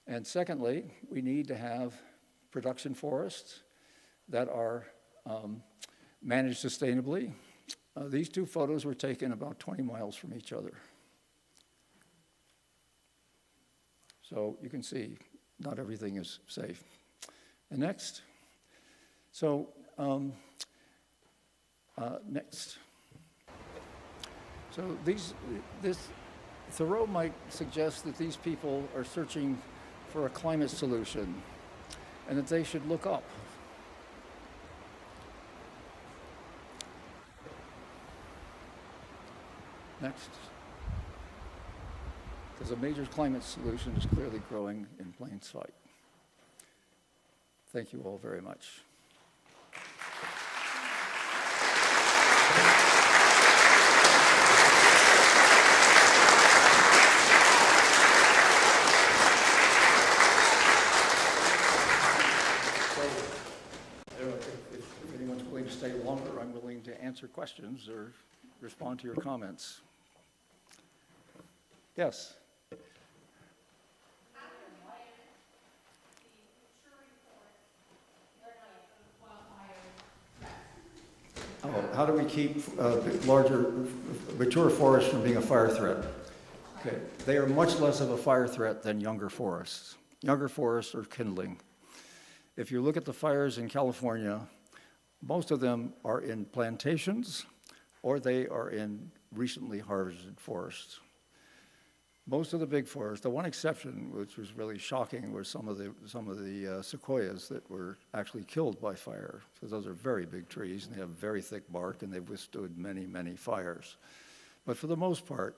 And secondly, we need to have production forests that are managed sustainably. These two photos were taken about 20 miles from each other. So you can see not everything is safe. And next. So next. So Thoreau might suggest that these people are searching for a climate solution and that they should look up. Next. Because a major climate solution is clearly growing in plain sight. Thank you all very much. If anyone's willing to stay longer, I'm willing to answer questions or respond to your comments. Yes? How do we keep larger, mature forests from being a fire threat? Okay, they are much less of a fire threat than younger forests. Younger forests are kindling. If you look at the fires in California, most of them are in plantations or they are in recently harvested forests. Most of the big forests, the one exception, which was really shocking, were some of the sequoias that were actually killed by fire. Because those are very big trees, and they have very thick bark, and they've withstood many, many fires. But for the most part,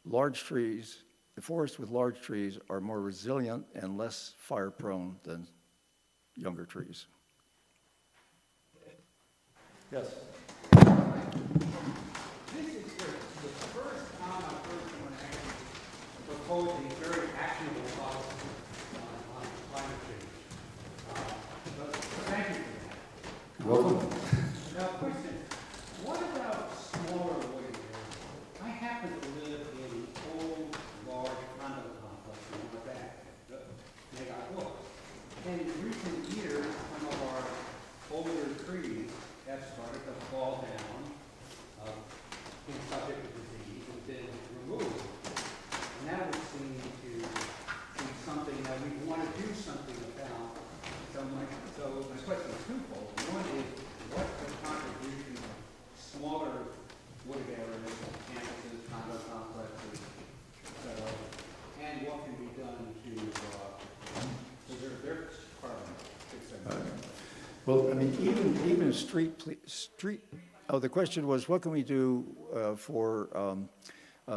large trees, the forests with large trees are more resilient and less fire-prone than younger trees. Yes? Proposing very actionable policy on climate change. Thank you for that. You're welcome. Now, question, what about smaller wooded areas? I happen to live in an old, large condo complex in my back, they got books. And in recent years, some of our older trees have started to fall down, been subject to disease, and been removed. And that would seem to be something that we want to do something about. So my question is twofold. One is, what's the contribution of smaller wooded areas, campuses, condo complexes, etc., and what can be done to preserve their carbon? Well, I mean, even the question was, what can we do for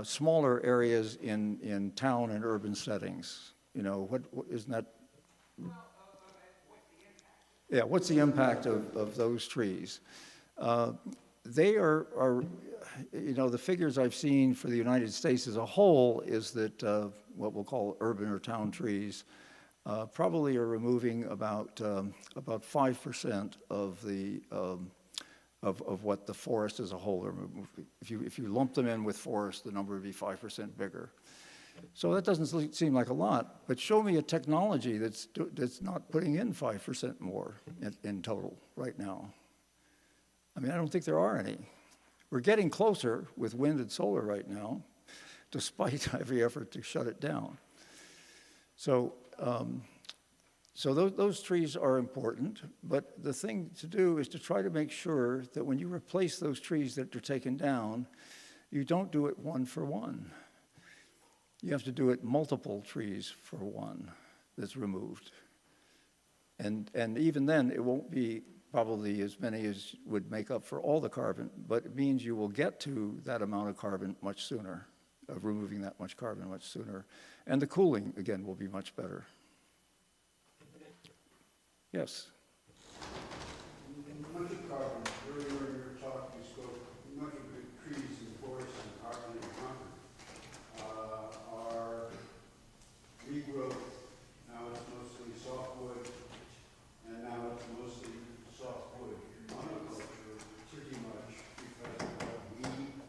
smaller areas in town and urban settings? You know, what isn't that? Yeah, what's the impact of those trees? They are, you know, the figures I've seen for the United States as a whole is that what we'll call urban or town trees probably are removing about 5% of the of what the forest as a whole are removing. If you lump them in with forest, the number would be 5% bigger. So that doesn't seem like a lot, but show me a technology that's not putting in 5% more in total right now. I mean, I don't think there are any. We're getting closer with wind and solar right now, despite every effort to shut it down. So, those trees are important, but the thing to do is to try to make sure that when you replace those trees that are taken down, you don't do it one for one. You have to do it multiple trees for one that's removed. And even then, it won't be probably as many as would make up for all the carbon, but it means you will get to that amount of carbon much sooner, of removing that much carbon much sooner. And the cooling, again, will be much better. Yes? Much of carbon, earlier in your talk, you spoke, much of the trees and forests and carbon and Concord are regrowth. Now it's mostly softwood, and now it's mostly softwood monoculture, pretty much because of weed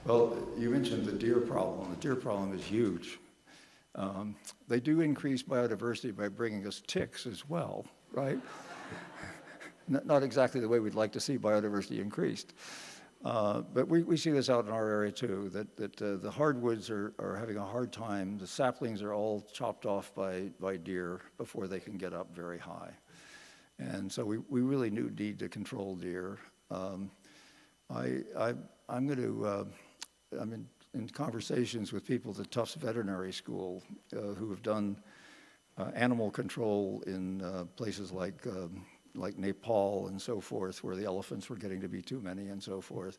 Well, you mentioned the deer problem. The deer problem is huge. They do increase biodiversity by bringing us ticks as well, right? Not exactly the way we'd like to see biodiversity increased. But we see this out in our area too, that the hardwoods are having a hard time. The saplings are all chopped off by deer before they can get up very high. And so we really need to control deer. I'm in conversations with people at the Tufts Veterinary School who have done animal control in places like Nepal and so forth, where the elephants were getting to be too many and so forth.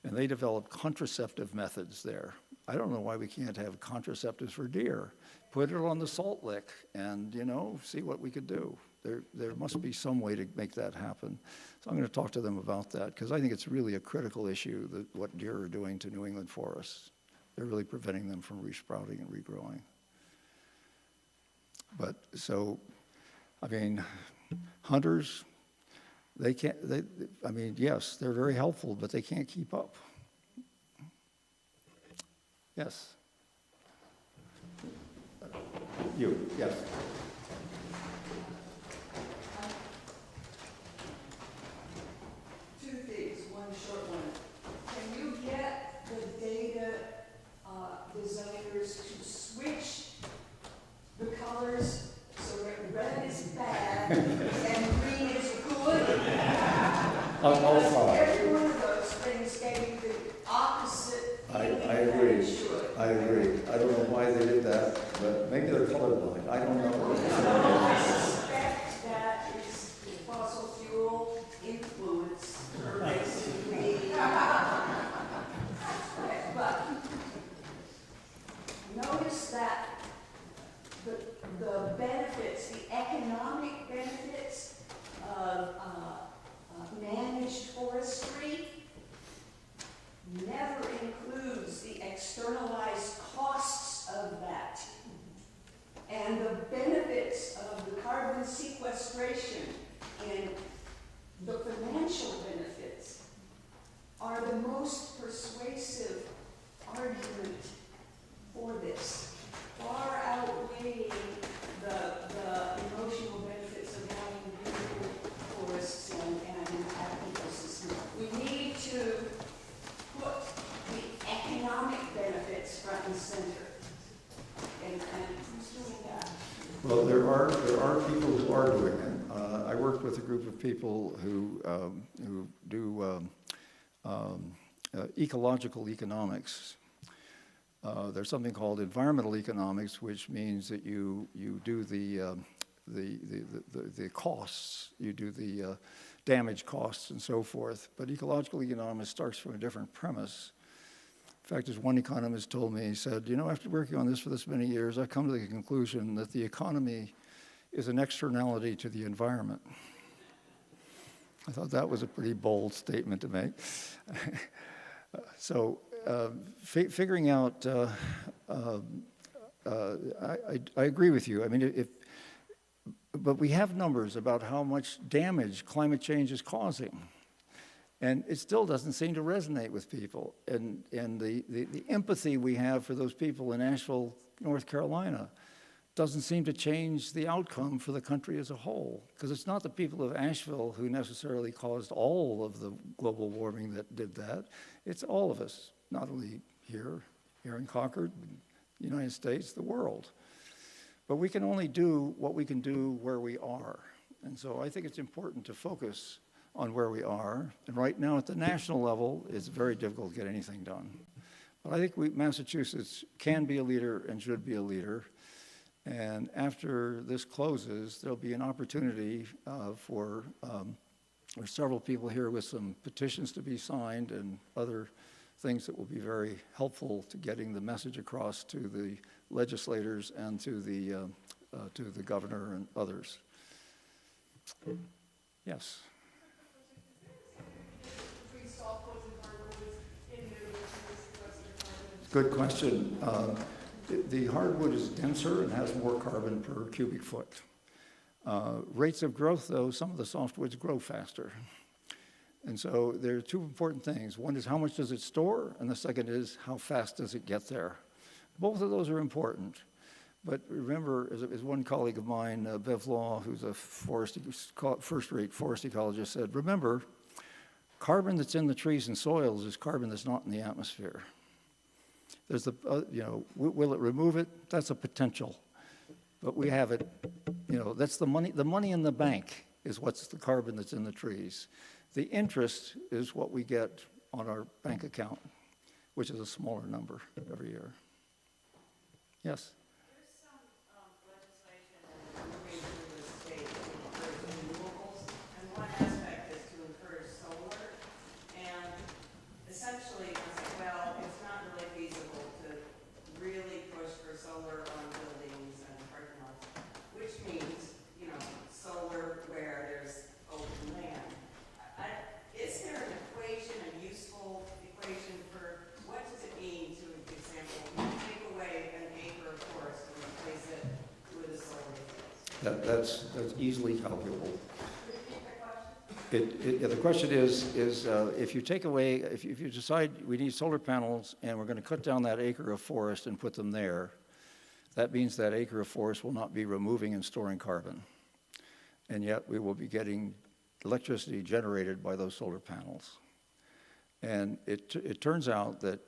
And they developed contraceptive methods there. I don't know why we can't have contraceptives for deer. Put it on the salt lick and, see what we could do. There must be some way to make that happen. So I'm going to talk to them about that, because I think it's really a critical issue, what deer are doing to New England forests. They're really preventing them from resprouting and regrowing. But so, hunters, yes, they're very helpful, but they can't keep up. Yes. You, yes. Two things, one short one. Can you get the data designers to switch the colors so that red is bad and green is good? I'll try. Every one of those things gave you the opposite feeling than it should. I agree. I don't know why they did that, but maybe they're colorblind. I don't know. I suspect that it's the fossil fuel influence basically. But notice that the benefits, the economic benefits of managed forestry never includes the externalized costs of that. And the benefits of the carbon sequestration and the financial benefits are the most persuasive argument for this, far outweighing the emotional benefits of having beautiful forests and happy ecosystems. We need to put the economic benefits front and center. And who's doing that? Well, there are people who are doing it. I worked with a group of people who do ecological economics. There's something called environmental economics, which means that you do the costs, you do the damage costs and so forth. But ecological economics starts from a different premise. In fact, as one economist told me, he said, after working on this for this many years, I've come to the conclusion that the economy is an externality to the environment. I thought that was a pretty bold statement to make. So figuring out, I agree with you. But we have numbers about how much damage climate change is causing. And it still doesn't seem to resonate with people. And the empathy we have for those people in Asheville, North Carolina, doesn't seem to change the outcome for the country as a whole. Because it's not the people of Asheville who necessarily caused all of the global warming that did that. It's all of us, not only here in Concord, the United States, the world. But we can only do what we can do where we are. And so I think it's important to focus on where we are. And right now at the national level, it's very difficult to get anything done. But I think Massachusetts can be a leader and should be a leader. And after this closes, there'll be an opportunity for there's several people here with some petitions to be signed and other things that will be very helpful to getting the message across to the legislators and to the governor and others. Yes. Good question. The hardwood is denser and has more carbon per cubic foot. Rates of growth, though, some of the softwoods grow faster. And so there are two important things. One is how much does it store, and the second is how fast does it get there. Both of those are important. But remember, as one colleague of mine, Bev Law, who's a first-rate forest ecologist, said, remember, carbon that's in the trees and soils is carbon that's not in the atmosphere. There's will it remove it? That's a potential. But we have it, that's the money in the bank is what's the carbon that's in the trees. The interest is what we get on our bank account, which is a smaller number every year. Yes? There's some legislation moving through the state to encourage renewables, and one aspect is to encourage solar. And essentially, it's like, well, it's not really feasible to really push for solar on buildings and parking lots, which means, solar where there's open land. Is there an equation, a useful equation for what does it mean to, for example, take away an acre of forest and replace it with a solar field? That's easily calculable. The question is if you take away, if you decide we need solar panels and we're going to cut down that acre of forest and put them there, that means that acre of forest will not be removing and storing carbon. And yet we will be getting electricity generated by those solar panels. And it turns out that,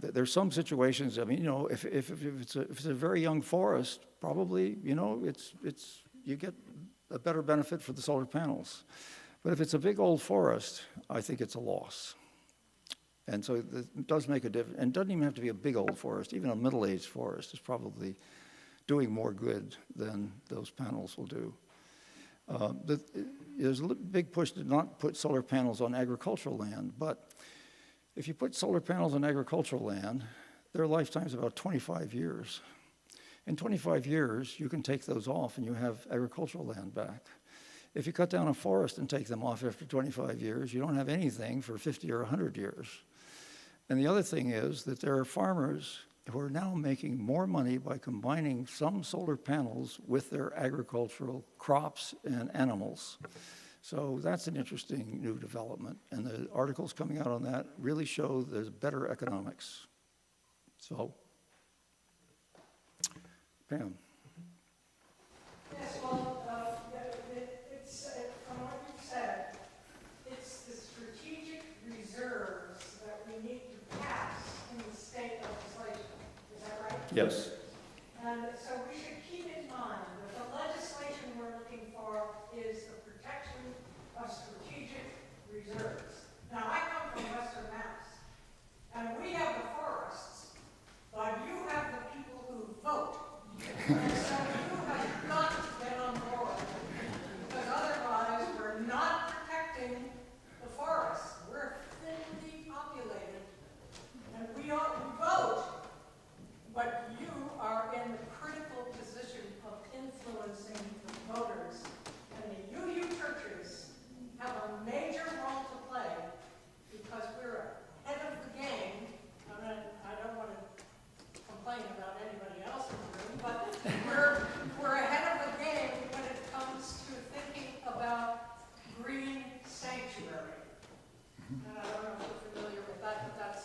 there's some situations, if it's a very young forest, probably, you get a better benefit for the solar panels. But if it's a big old forest, I think it's a loss. And so it does make a difference. And it doesn't even have to be a big old forest. Even a middle-aged forest is probably doing more good than those panels will do. There's a big push to not put solar panels on agricultural land, but if you put solar panels on agricultural land, their lifetime is about 25 years. In 25 years, you can take those off and you have agricultural land back. If you cut down a forest and take them off after 25 years, you don't have anything for 50 or 100 years. And the other thing is that there are farmers who are now making more money by combining some solar panels with their agricultural crops and animals. So that's an interesting new development. And the articles coming out on that really show there's better economics. So, Pam. Yes, well, it's, from what you said, it's the strategic reserves that we need to pass in the state legislation. Is that right? Yes. And so we should keep in mind that the legislation we're looking for is the protection of strategic reserves. Now, I come from Western Mass, and we have the forests, but you have the people who vote. And so you have got to get on board, because otherwise we're not protecting the forests. We're thinly populated, and we vote, but you are in the critical position of influencing the voters. And the UU churches have a major role to play because we're ahead of the game. I don't want to complain about anybody else in the room, but we're ahead of the game when it comes to thinking about green sanctuary. And I don't know if you're familiar with that, but that's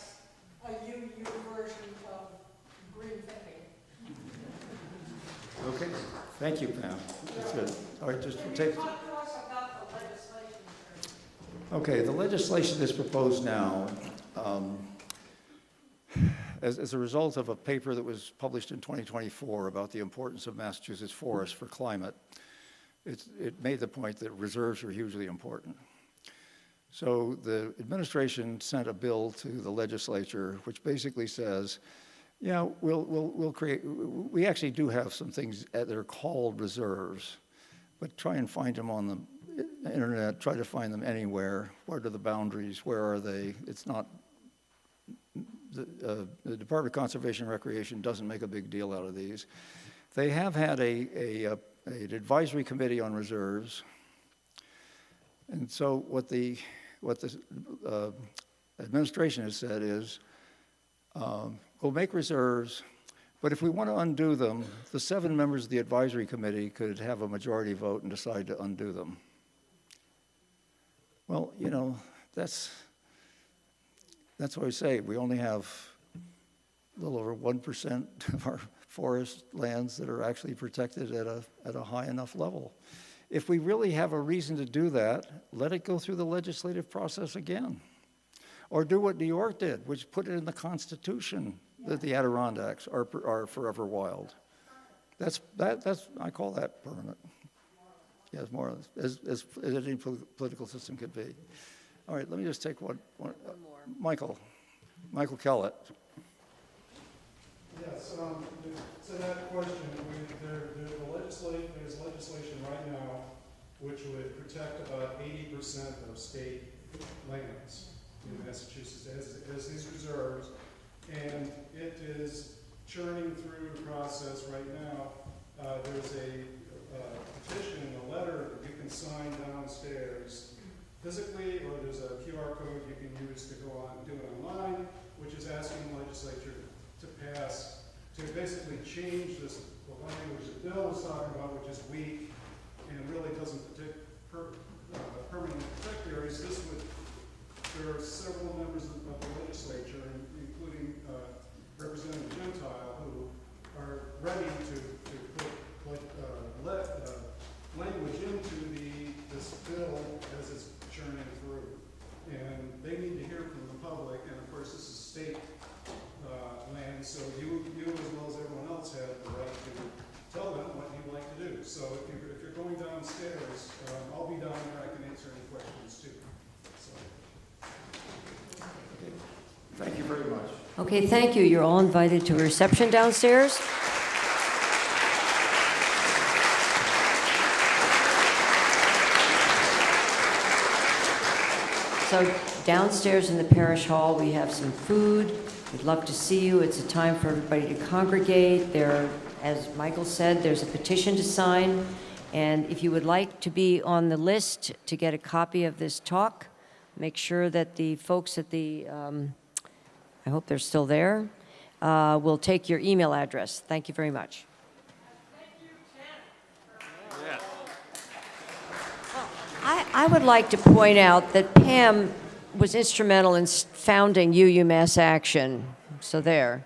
a UU version of green thinking. Okay. Thank you, Pam. That's good. All right, just Can you take. talk to us about the legislation, sir? Okay, the legislation is proposed now as a result of a paper that was published in 2024 about the importance of Massachusetts forests for climate. It made the point that reserves are hugely important. So the administration sent a bill to the legislature which basically says, yeah, we'll create, we actually do have some things that are called reserves, but try and find them on the internet, try to find them anywhere. What are the boundaries? Where are they? It's not, the Department of Conservation and Recreation doesn't make a big deal out of these. They have had an advisory committee on reserves. And so what the administration has said is, we'll make reserves, But if we want to undo them, the 7 members of the advisory committee could have a majority vote and decide to undo them. Well, you know, that's what we say. We only have a little over 1% of our forest lands that are actually protected at a high enough level. If we really have a reason to do that, let it go through the legislative process again. Or do what New York did, which put it in the Constitution that the Adirondacks are forever wild. I call that permanent. Yes, more or less, as any political system could be. All right, let me just take one more. Michael Kellett. Yes, to that question, there's legislation right now which would protect about 80% of state lands in Massachusetts as these reserves, and it is churning through the process right now. There's a petition, a letter that you can sign downstairs physically, or there's a QR code you can use to go on and do it online, which is asking the legislature to pass, to basically change the language that Bill was talking about, which is weak and really doesn't permanently protect areas. There are several members of the legislature, including Representative Gentile, who are ready to put language into this bill as it's churning through. And they need to hear from the public, and of course this is state land, so you as well as everyone else have the right to tell them what you'd like to do. So if you're going downstairs, I'll be down there, I can answer any questions too. So. Thank you very much. Okay, thank you. You're all invited to a reception downstairs. So downstairs in the parish hall, we have some food. We'd love to see you. It's a time for everybody to congregate. There, as Michael said, there's a petition to sign. And if you would like to be on the list to get a copy of this talk, make sure that the folks at the, I hope they're still there, will take your email address. Thank you very much. I would like to point out that Pam was instrumental in founding UMass Action. So there.